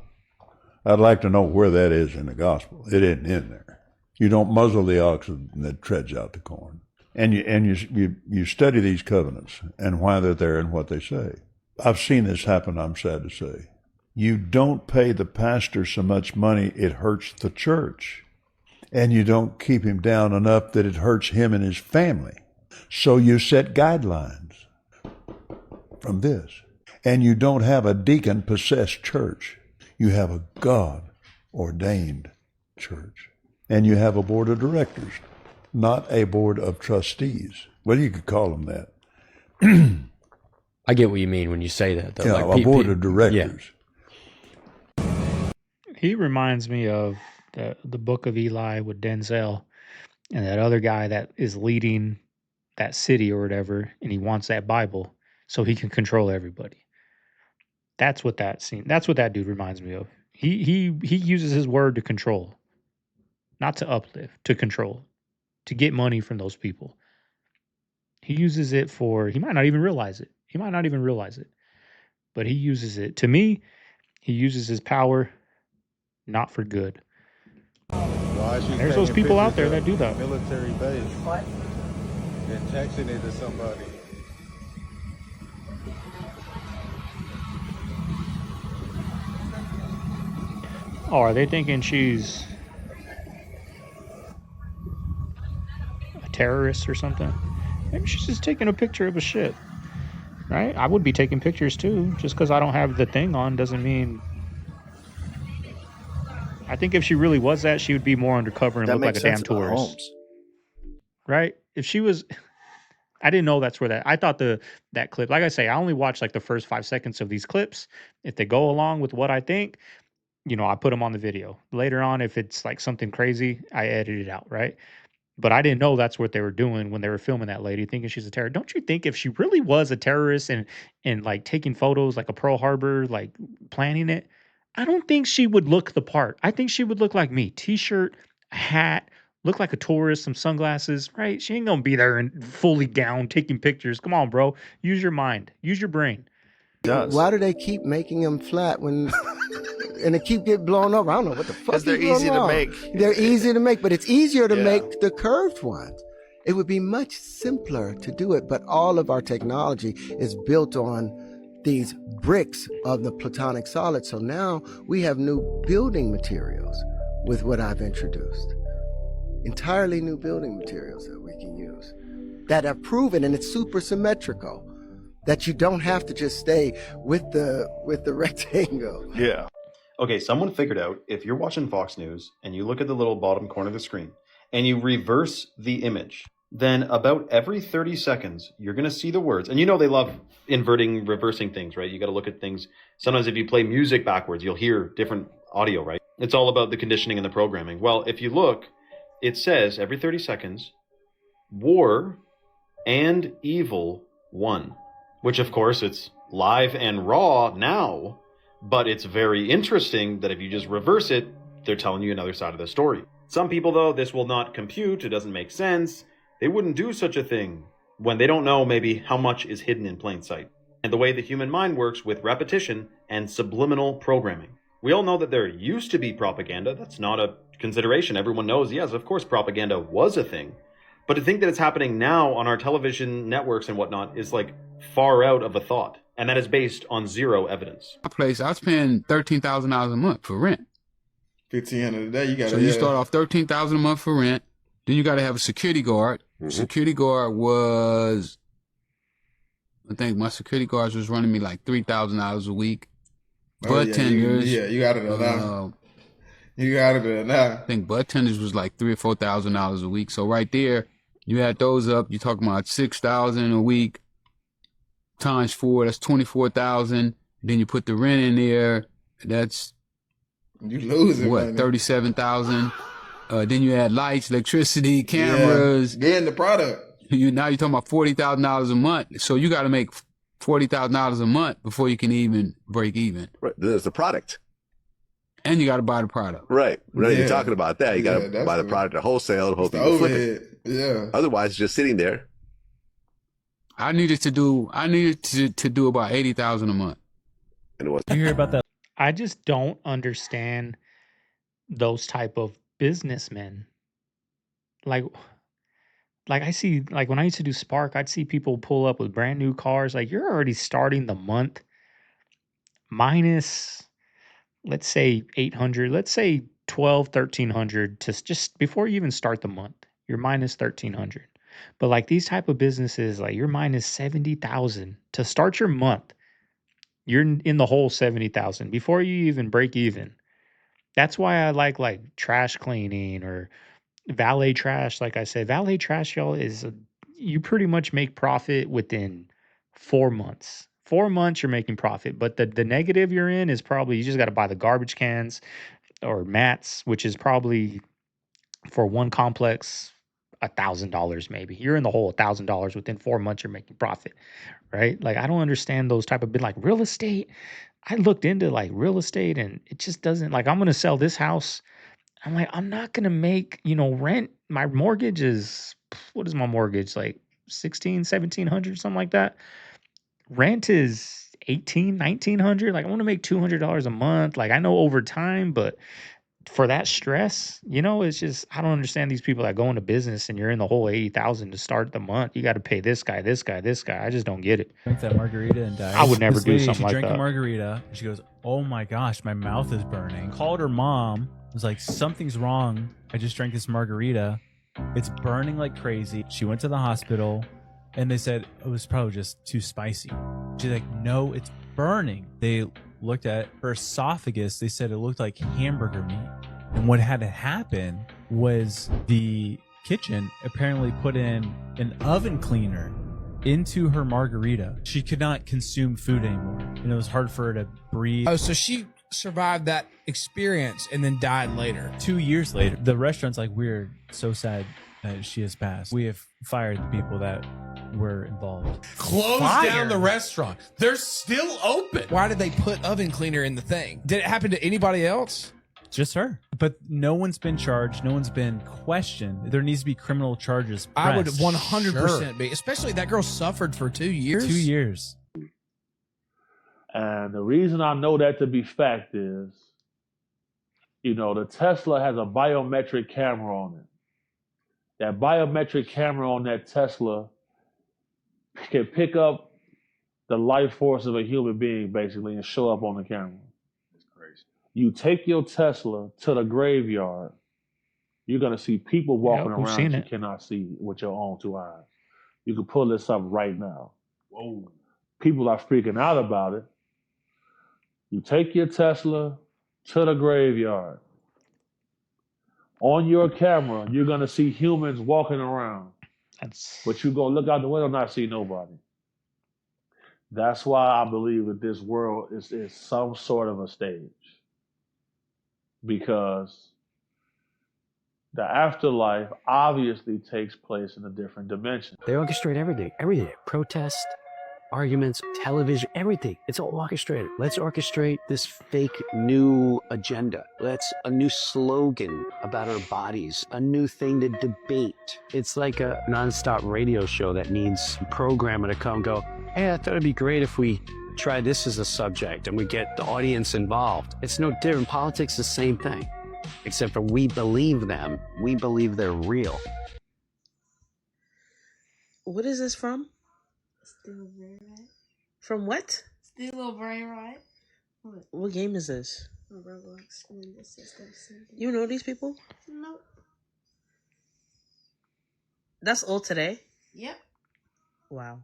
I'd like to know where that is in the gospel. It isn't in there. You don't muzzle the oxen that treads out the corn. And you study these covenants and why they're there and what they say. I've seen this happen, I'm sad to say. You don't pay the pastor so much money it hurts the church. And you don't keep him down enough that it hurts him and his family. So you set guidelines from this. And you don't have a deacon-possessed church. You have a God-ordained church. And you have a board of directors, not a board of trustees. Well, you could call them that. I get what you mean when you say that, though. Yeah, like, a board of directors. Yeah. He reminds me of the Book of Eli with Denzel and that other guy that is leading that city or whatever, and he wants that Bible so he can control everybody. That's what that dude reminds me of. He uses his word to control, not to uplift, to control, to get money from those people. He uses it for, he might not even realize it. But he uses it. To me, he uses his power not for good. There's those people out there that do that. Military base. What? And texting it to somebody. Oh, are they thinking she's a terrorist or something? Maybe she's just taking a picture of a shit. Right? I would be taking pictures too. Just because I don't have the thing on doesn't mean... I think if she really was that, she would be more undercover and look like a damn tourist. Right? If she was... I didn't know that's where that... I thought that clip... Like I say, I only watched like the first 5 seconds of these clips. If they go along with what I think, you know, I put them on the video. Later on, if it's like something crazy, I edit it out, right? But I didn't know that's what they were doing when they were filming that lady, thinking she's a terrorist. Don't you think if she really was a terrorist and like taking photos like a Pearl Harbor, like planning it, I don't think she would look the part. I think she would look like me. T-shirt, a hat, look like a tourist, some sunglasses, right? She ain't gonna be there and fully down taking pictures. Come on, bro. Use your mind. Use your brain. Why do they keep making them flat when... and they keep getting blown up? I don't know what the fuck. Because they're easy to make. They're easy to make, but it's easier to make the curved ones. It would be much simpler to do it, but all of our technology is built on these bricks of the platonic solid. So now we have new building materials with what I've introduced. Entirely new building materials that we can use that have proven, and it's super symmetrical, that you don't have to just stay with the rectangle. Yeah. Okay, someone figured out if you're watching Fox News and you look at the little bottom corner of the screen and you reverse the image, then about every 30 seconds, you're going to see the words. And you know they love inverting, reversing things, right? You got to look at things. Sometimes if you play music backwards, you'll hear different audio, right? It's all about the conditioning and the programming. Well, if you look, it says every 30 seconds, War and Evil 1, which of course it's live and raw now, but it's very interesting that if you just reverse it, they're telling you another side of the story. Some people, though, this will not compute, it doesn't make sense. They wouldn't do such a thing when they don't know maybe how much is hidden in plain sight. And the way the human mind works with repetition and subliminal programming. We all know that there used to be propaganda. That's not a consideration. Everyone knows, yes, of course, propaganda was a thing. But to think that it's happening now on our television networks and whatnot is like far out of a thought. And that is based on zero evidence. My place, I spend $13,000 a month for rent. 1,500 a day, you got to. So you start off $13,000 a month for rent. Then you got to have a security guard. Security guard was, I think my security guards was running me like $3,000 a week. Tenders. You got it now. You got it now. I think butt tenders was like $3,000 or $4,000 a week. So right there, you add those up. You're talking about $6,000 a week times 4. That's $24,000. Then you put the rent in there. That's you losing what money. $37,000. Then you add lights, electricity, cameras. Getting the product. Now you're talking about $40,000 a month. So you got to make $40,000 a month before you can even break even. Right. There's the product. And you got to buy the product. Right. You're talking about that. You got to buy the product at wholesale and hope you can flip it. Yeah. Otherwise, it's just sitting there. I needed to do about $80,000 a month. And it was. You hear about that? I just don't understand those type of businessmen. Like I see, like when I used to do Spark, I'd see people pull up with brand new cars. Like you're already starting the month minus, let's say 800, let's say 1,300 to just before you even start the month, you're minus 1,300. But like these type of businesses, like you're minus 70,000 to start your month. You're in the whole 70,000 before you even break even. That's why I like trash cleaning or valet trash. Like I said, valet trash, y'all, you pretty much make profit within 4 months. 4 months you're making profit, but the negative you're in is probably you just got to buy the garbage cans or mats, which is probably for one complex $1,000 maybe. You're in the hole $1,000 within 4 months. You're making profit, right? Like I don't understand those type of like real estate. I looked into like real estate and it just doesn't like I'm gonna sell this house. I'm like I'm not gonna make rent. My mortgage is what is my mortgage like 1,700 something like that. Rent is 1,900. Like I want to make $200 a month. Like I know over time, but for that stress, it's just I don't understand these people that go into business and you're in the whole 80,000 to start the month. You got to pay this guy, this guy, this guy. I just don't get it. Drink that margarita and died. I would never This do lady, something like She drank that. a margarita and she goes, "Oh my gosh, my mouth is burning." Called her mom. Was like, "Something's wrong. I just drank this margarita. It's burning like crazy." She went to the hospital and they said it was probably just too spicy. She's like, "No, it's burning." They looked at her esophagus. They said it looked like hamburger meat. And what had to happen was the kitchen apparently put in an oven cleaner into her margarita. She could not consume food anymore. And it was hard for her to breathe. Oh, so she survived that experience and then died later. 2 years later, the restaurant's like, "We're so sad that she has passed. We have fired the people that were involved." Close down the restaurant. They're still open. Why did they put oven cleaner in the thing? Did it happen to anybody else? Just her. But no one's been charged. No one's been questioned. There needs to be criminal charges pressed. I would 100% be. Especially that girl suffered for 2 years. 2 years. And the reason I know that to be fact is, the Tesla has a biometric camera on it. That biometric camera on that Tesla can pick up the life force of a human being, basically, and show up on the camera. You take your Tesla to the graveyard, you're going to see people walking Yep, we've around seen that you it. cannot see with your own 2 eyes. You can pull this up right now. Whoa. People are freaking out about it. You take your Tesla to the graveyard. On your camera, you're going to see humans walking around. But you go look out the window, not see nobody. That's why I believe that this world is some sort of a stage. Because The afterlife obviously takes place in a different dimension. They orchestrate everything. Protest, arguments, television, everything. It's all orchestrated. Let's orchestrate this fake new agenda. A new slogan about our bodies, a new thing to debate. It's like a nonstop radio show that needs a programmer to come go, hey, I thought it'd be great if we try this as a subject and we get the audience involved. It's no different. Politics is the same thing, except for we believe them. We believe they're real. What is this from? Still very right. From what? Still very right. What game is this? Roblox and the system. You know these people? Nope. That's all today? Yep. Wow.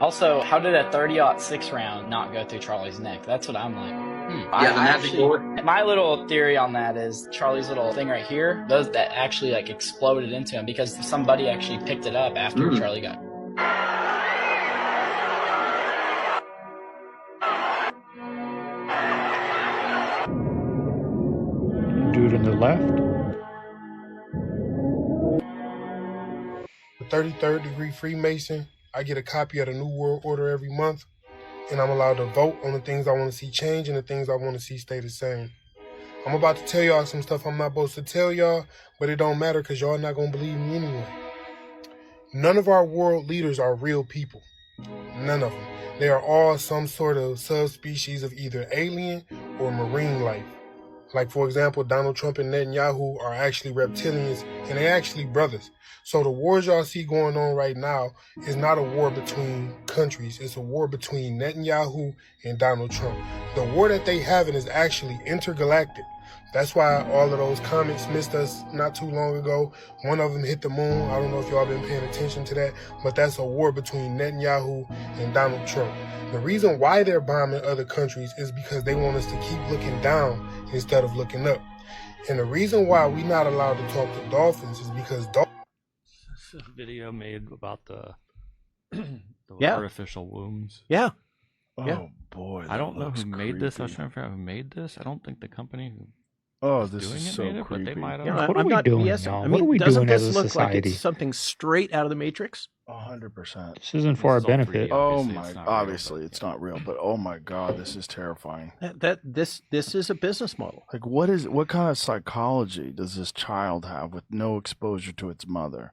Also, how did a 30-06 round not go through Charlie's neck? That's what I'm like. My little theory on that is Charlie's little thing right here, that actually like exploded into him because somebody actually picked it up after Charlie got. Dude on the left. A 33rd degree Freemason. I get a copy of the New World Order every month, and I'm allowed to vote on the things I want to see change and the things I want to see stay the same. I'm about to tell y'all some stuff I'm not supposed to tell y'all, but it don't matter because y'all not going to believe me anyway. None of our world leaders are real people. None of them. They are all some sort of subspecies of either alien or marine life. Like, for example, Donald Trump and Netanyahu are actually reptilians, and they're actually brothers. So the wars y'all see going on right now is not a war between countries. It's a war between Netanyahu and Donald Trump. The war that they having is actually intergalactic. That's why all of those comets missed us not too long ago. One of them hit the moon. I don't know if y'all been paying attention to that, but that's a war between Netanyahu and Donald Trump. The reason why they're bombing other countries is because they want us to keep looking down instead of looking up. And the reason why we're not allowed to talk to dolphins is because dolphins... This is a video made about the Yeah. artificial wombs. Yeah. Oh Yeah. boy, I don't know who made this. I was trying to figure out who made this. I don't think the company who Oh, this is so creepy. But they might have. Yeah, What are I'm we not doing, BSing. y'all? I What mean, are we doesn't doing as this a look like society? it's something straight out of the Matrix? 100%. This isn't for our benefit. Oh Obviously, my! it's not real, Obviously, it's not real. But oh my God, this is terrifying. This is a business model. Like, what kind of psychology does this child have with no exposure to its mother?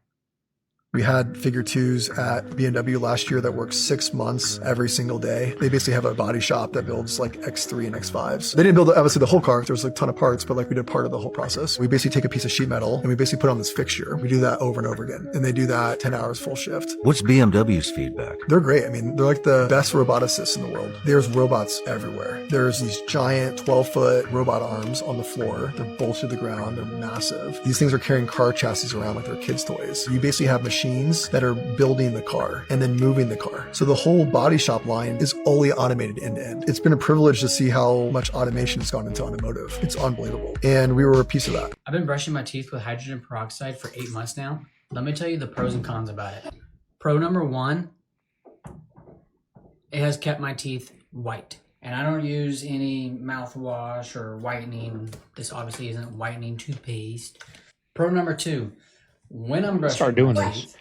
We had figure twos at BMW last year that worked 6 months every single day. They basically have a body shop that builds like X3 and X5s. They didn't build obviously the whole car. There was like a ton of parts, but like we did part of the whole process. We basically take a piece of sheet metal and we basically put on this fixture. We do that over and over again. And they do that 10 hours full shift. What's BMW's feedback? They're great. I mean, they're like the best roboticists in the world. There's robots everywhere. There's these giant 12-foot robot arms on the floor. They're bolted to the ground. They're massive. These things are carrying car chassis around like they're kids' toys. You basically have machines that are building the car and then moving the car. So the whole body shop line is fully automated end to end. It's been a privilege to see how much automation has gone into automotive. It's unbelievable. And we were a piece of that. I've been brushing my teeth with hydrogen peroxide for 8 months now. Let me tell you the pros and cons about it. Pro number one, it has kept my teeth white. And I don't use any mouthwash or whitening. This obviously isn't whitening toothpaste. Pro number two, when I'm brushing Start doing my this. teeth,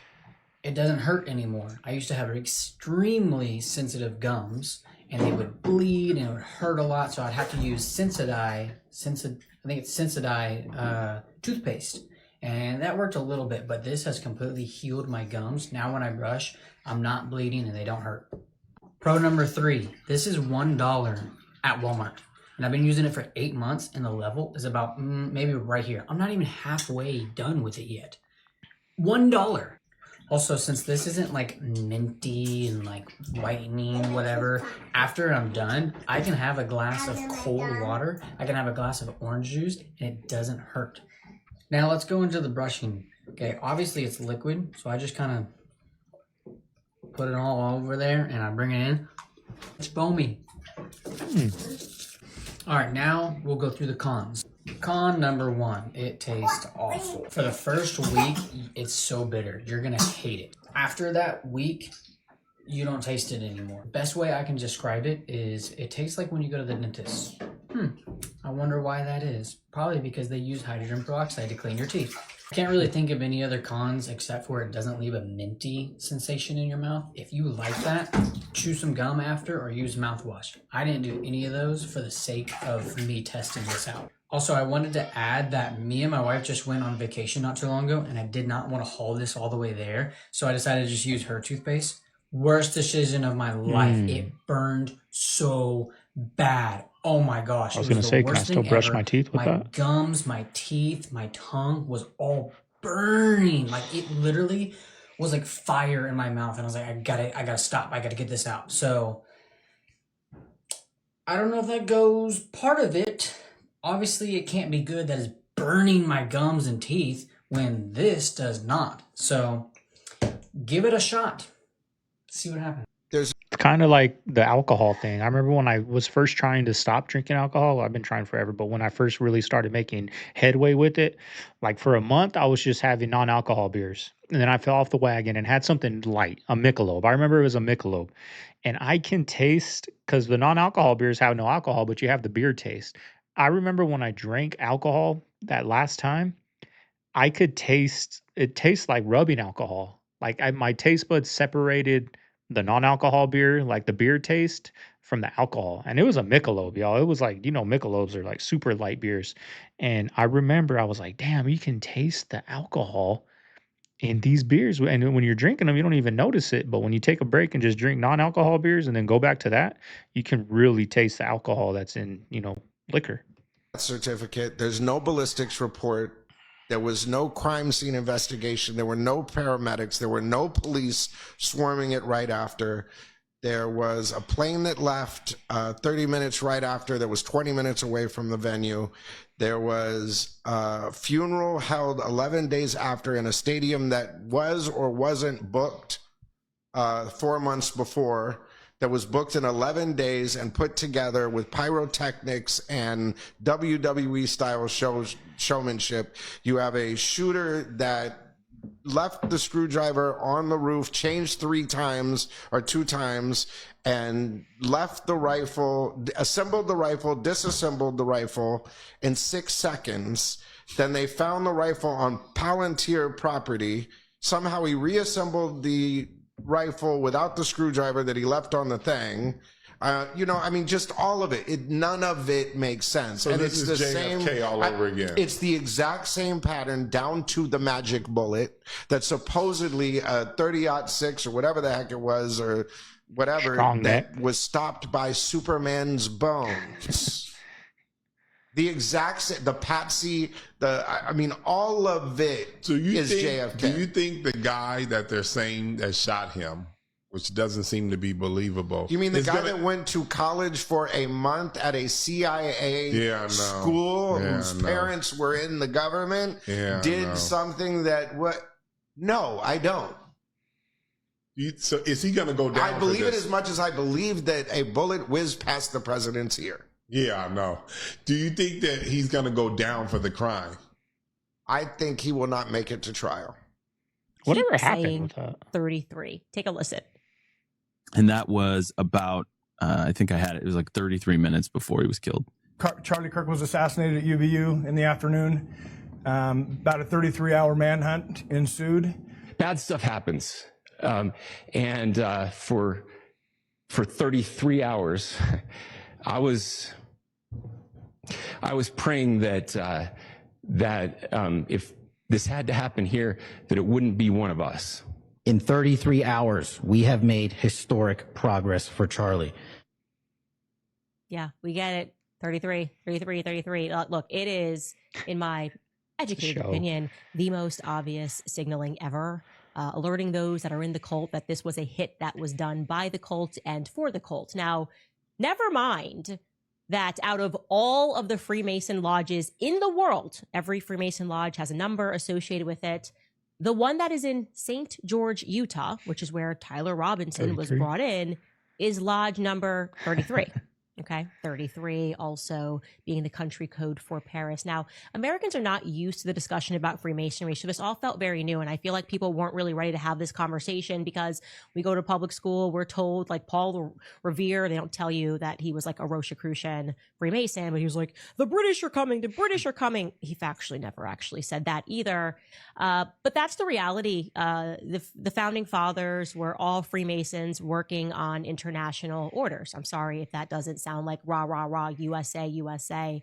it doesn't hurt anymore. I used to have extremely sensitive gums and they would bleed and it would hurt a lot. So I'd have to use Sensodyne toothpaste. And that worked a little bit, but this has completely healed my gums. Now when I brush, I'm not bleeding and they don't hurt. Pro number three, this is $1 at Walmart. And I've been using it for 8 months and the level is about maybe right here. I'm not even halfway done with it yet. $1. Also, since this isn't like minty and like whitening, whatever, after I'm done, I can have a glass of cold water. I can have a glass of orange juice and it doesn't hurt. Now let's go into the brushing. Okay, obviously it's liquid, so I just kind of put it all over there and I bring it in. It's foamy. All right, now we'll go through the cons. Con number one, it tastes awful. For the first week, it's so bitter. You're gonna hate it. After that week, you don't taste it anymore. Best way I can describe it is it tastes like when you go to the dentist. I wonder why that is. Probably because they use hydrogen peroxide to clean your teeth. I can't really think of any other cons except for it doesn't leave a minty sensation in your mouth. If you like that, chew some gum after or use mouthwash. I didn't do any of those for the sake of me testing this out. Also, I wanted to add that me and my wife just went on vacation not too long ago, and I did not want to haul this all the way there, so I decided to just use her toothpaste. Worst decision of my life. It burned so bad. Oh my gosh. I was going to say, can I still brush my teeth with that? My gums, my teeth, my tongue was all burning. Like it literally was like fire in my mouth. And I was like, I gotta stop. I gotta get this out. So I don't know if that goes part of it. Obviously it can't be good that is burning my gums and teeth when this does not. So give it a shot. See what happens. It's kind of like the alcohol thing. I remember when I was first trying to stop drinking alcohol, I've been trying forever, but when I first really started making headway with it, like for a month, I was just having non-alcohol beers. And then I fell off the wagon and had something light, a Michelob. I remember it was a Michelob. And I can taste, because the non-alcohol beers have no alcohol, but you have the beer taste. I remember when I drank alcohol that last time, I could taste, it tastes like rubbing alcohol. Like my taste buds separated the non-alcohol beer, like the beer taste from the alcohol. And it was a Michelob, y'all. It was like, Michelobs are like super light beers. And I remember I was like, damn, you can taste the alcohol in these beers. And when you're drinking them, you don't even notice it. But when you take a break and just drink non-alcohol beers and then go back to that, you can really taste the alcohol that's in, liquor. Certificate. There's no ballistics report. There was no crime scene investigation. There were no paramedics. There were no police swarming it right after. There was a plane that left 30 minutes right after. That was 20 minutes away from the venue. There was a funeral held 11 days after in a stadium that was or wasn't booked 4 months before. That was booked in 11 days and put together with pyrotechnics and WWE style showmanship. You have a shooter that left the screwdriver on the roof, changed 3 times or 2 times, and left the rifle, assembled the rifle, disassembled the rifle in 6 seconds. Then they found the rifle on Palantir property. Somehow he reassembled the rifle without the screwdriver that he left on the thing. Just all of it. None of it makes sense. So and this it's is the JFK same all over again. It's the exact same pattern down to the magic bullet that supposedly a 30-06 or whatever the heck it was or whatever that was stopped by Superman's bones. The exact, the Patsy, all of it is JFK. Do you think the guy that they're saying that shot him, which doesn't seem to be believable? You mean the guy that went to college for a month at a CIA school whose parents were in the government did something that what? No, I don't. So is he going to go down? I believe it as much as I believe that a bullet whizzed past the president's ear. Yeah, I know. Do you think that he's going to go down for the crime? I think he will not make it to trial. Whatever happened with that? 33. Take a listen. And that was about, I think I had it. It was like 33 minutes before he was killed. Charlie Kirk was assassinated at UVU in the afternoon. About a 33-hour manhunt ensued. Bad stuff happens. And for 33 hours, I was praying that if this had to happen here, that it wouldn't be one of us. In 33 hours, we have made historic progress for Charlie. Yeah, we get it. 33. Look, it is, in my educated opinion, the most obvious signaling ever. Alerting those that are in the cult that this was a hit that was done by the cult and for the cult. Now, never mind that out of all of the Freemason lodges in the world, every Freemason lodge has a number associated with it. The one that is in St. George, Utah, which is where Tyler Robinson was brought in, is lodge number 33. Okay, 33 also being the country code for Paris. Now, Americans are not used to the discussion about Freemasonry, so this all felt very new, and I feel like people weren't really ready to have this conversation because we go to public school, we're told, like Paul Revere, they don't tell you that he was like a Rosicrucian Freemason, but he was like, the British are coming, the British are coming. He factually never actually said that either. But that's the reality. The founding fathers were all Freemasons working on international orders. I'm sorry if that doesn't sound like rah, rah, rah, USA, USA.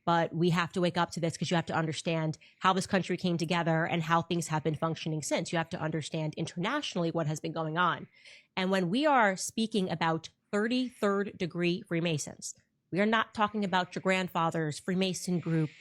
But we have to wake up to this because you have to understand how this country came together and how things have been functioning since. You have to understand internationally what has been going on. And when we are speaking about 33rd degree Freemasons, we are not talking about your grandfather's Freemason group.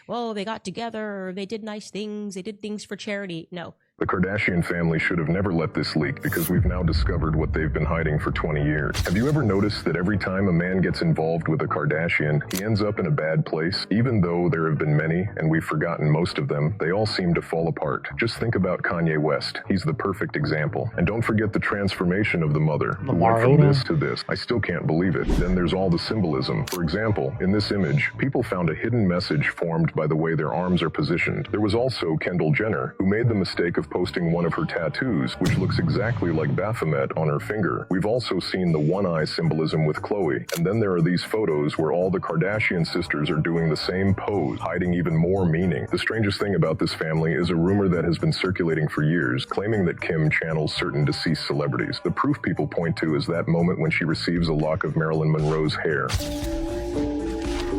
Well, they got together, they did nice things, they did things for charity. No. The Kardashian family should have never let this leak because we've now discovered what they've been hiding for 20 years. Have you ever noticed that every time a man gets involved with a Kardashian, he ends up in a bad place? Even though there have been many, and we've forgotten most of them, they all seem to fall apart. Just think about Kanye West. He's the perfect example. And don't forget the transformation of the mother, who went from this to this. I still can't believe it. Then there's all the symbolism. For example, in this image, people found a hidden message formed by the way their arms are positioned. There was also Kendall Jenner, who made the mistake of posting one of her tattoos, which looks exactly like Baphomet on her finger. We've also seen the one-eye symbolism with Khloe. And then there are these photos where all the Kardashian sisters are doing the same pose, hiding even more meaning. The strangest thing about this family is a rumor that has been circulating for years, claiming that Kim channels certain deceased celebrities. The proof people point to is that moment when she receives a lock of Marilyn Monroe's hair.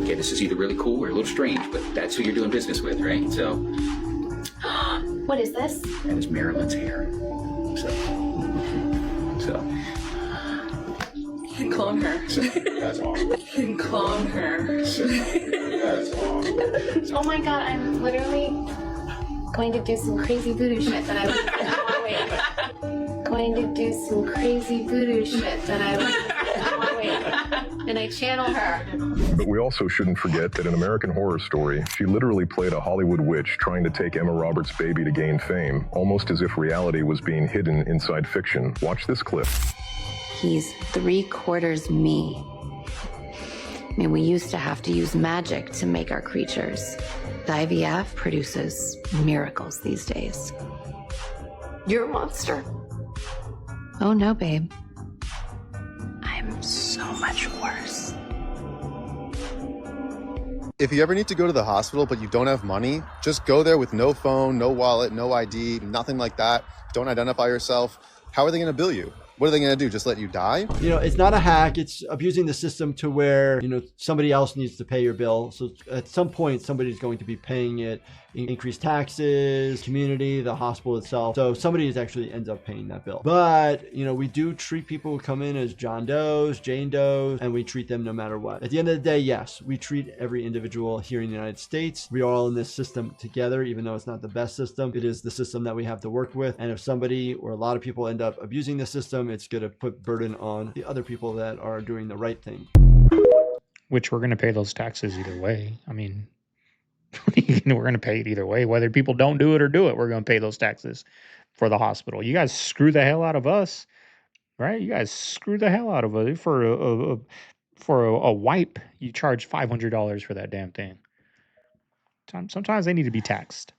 Okay, this is either really cool or a little strange, but that's who you're doing business with, right? So, what is this? that is Marilyn's hair. So. You can clone her. That's awesome. You can clone her. That's awesome. Oh my god, I'm literally going to do some crazy voodoo shit that I wait. Going to do some crazy voodoo shit that I wait. And I channel her. But we also shouldn't forget that in American Horror Story, she literally played a Hollywood witch trying to take Emma Roberts' baby to gain fame, almost as if reality was being hidden inside fiction. Watch this clip. He's 3/4 me. I mean, we used to have to use magic to make our creatures. The IVF produces miracles these days. You're a monster. Oh no, babe. I'm so much worse. If you ever need to go to the hospital but you don't have money, just go there with no phone, no wallet, no ID, nothing like that. Don't identify yourself. How are they going to bill you? What are they going to do? Just let you die? You know, it's not a hack. It's abusing the system to where, you know, somebody else needs to pay your bill. So at some point, somebody's going to be paying it. Increased taxes, community, the hospital itself. So somebody is actually ends up paying that bill. But, you know, we do treat people who come in as John Does, Jane Does, and we treat them no matter what. At the end of the day, yes, we treat every individual here in the United States. We are all in this system together, even though it's not the best system. It is the system that we have to work with. And if somebody or a lot of people end up abusing the system, it's going to put burden on the other people that are doing the right thing. Which we're going to pay those taxes either way. I mean, we're going to pay it either way. Whether people don't do it or do it, we're going to pay those taxes for the hospital. You guys screw the hell out of us, right? You guys screw the hell out of us. For a wipe, you charge $500 for that damn thing. Sometimes they need to be taxed.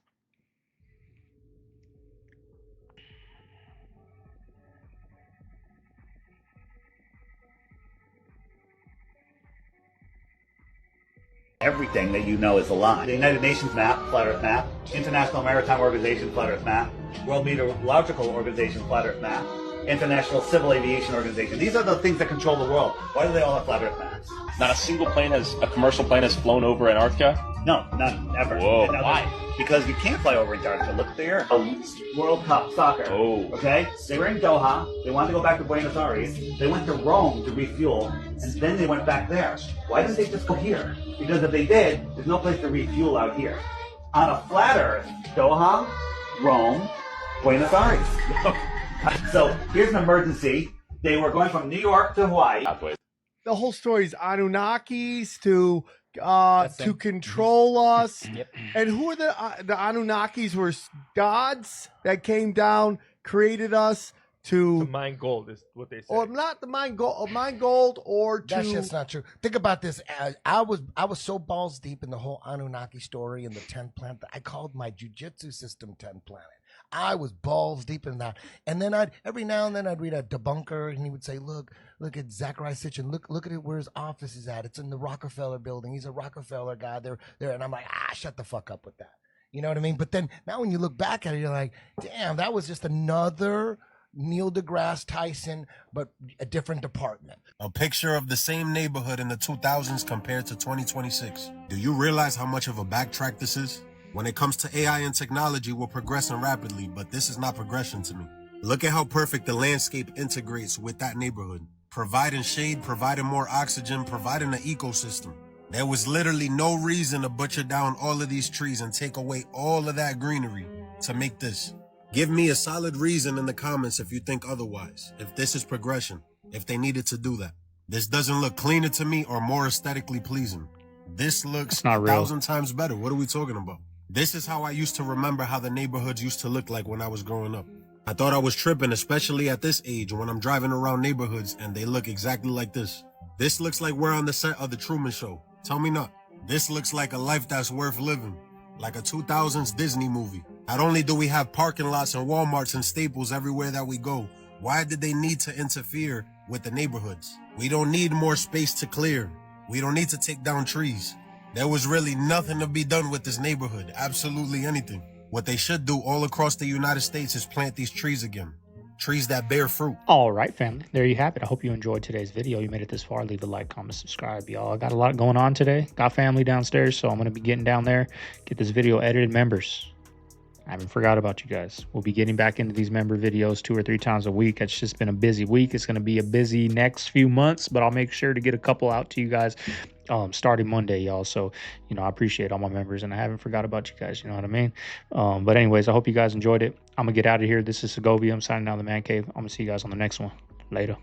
Everything that you know is a lie. The United Nations map, Flat Earth map. International Maritime Organization, Flat Earth map. World Meteorological Organization, Flat Earth map. International Civil Aviation Organization. These are the things that control the world. Why do they all have flat Earth maps? Not a single commercial plane has flown over Antarctica? No, none, ever. Whoa, why? Because you can't fly over Antarctica. Look at the Earth. World Cup soccer. Oh. Okay? They were in Doha. They wanted to go back to Buenos Aires. They went to Rome to refuel, and then they went back there. Why didn't they just go here? Because if they did, there's no place to refuel out here. On a flat Earth, Doha, Rome, Buenos Aires. So here's an emergency. They were going from New York to Hawaii. The whole story is Anunnakis to control us. Yep. And who are the Anunnakis? Were gods that came down, created us to mine gold is what they say. or not to mine gold, or to That shit's not true. Think about this. I was so balls deep in the whole Anunnaki story and the 10th planet that I called my jujitsu system 10th planet. I was balls deep in that. And then every now and then I'd read a debunker and he would say, look at Zachariah Sitchin. Look at it where his office is at. It's in the Rockefeller building. He's a Rockefeller guy there. And I'm like, shut the fuck up with that. You know what I mean? But then now when you look back at it, you're like, damn, that was just another Neil deGrasse Tyson, but a different department. A picture of the same neighborhood in the 2000s compared to 2026. Do you realize how much of a backtrack this is? When it comes to AI and technology, we're progressing rapidly, but this is not progression to me. Look at how perfect the landscape integrates with that neighborhood. Providing shade, providing more oxygen, providing an ecosystem. There was literally no reason to butcher down all of these trees and take away all of that greenery to make this. Give me a solid reason in the comments if you think otherwise, if this is progression, if they needed to do that. This doesn't look cleaner to me or more aesthetically pleasing. This looks 1,000 times better. What are we talking about? This is how I used to remember how the neighborhoods used to look like when I was growing up. I thought I was tripping, especially at this age when I'm driving around neighborhoods and they look exactly like this. This looks like we're on the set of The Truman Show. Tell me not. This looks like a life that's worth living. Like a 2000s Disney movie. Not only do we have parking lots and Walmarts and Staples everywhere that we go, why did they need to interfere with the neighborhoods? We don't need more space to clear. We don't need to take down trees. There was really nothing to be done with this neighborhood, absolutely anything. What they should do all across the United States is plant these trees again. Trees that bear fruit. All right, family. There you have it. I hope you enjoyed today's video. You made it this far. Leave a like, comment, subscribe, y'all. I got a lot going on today. Got family downstairs, so I'm going to be getting down there, get this video edited. Members, I haven't forgot about you guys. We'll be getting back into these member videos 2 or 3 times a week. It's just been a busy week. It's going to be a busy next few months, but I'll make sure to get a couple out to you guys starting Monday, y'all. So, I appreciate all my members, and I haven't forgot about you guys. You know what I mean? But anyways, I hope you guys enjoyed it. I'm going to get out of here. This is Segovia. I'm signing out of the Man Cave. I'm going to see you guys on the next one. Later.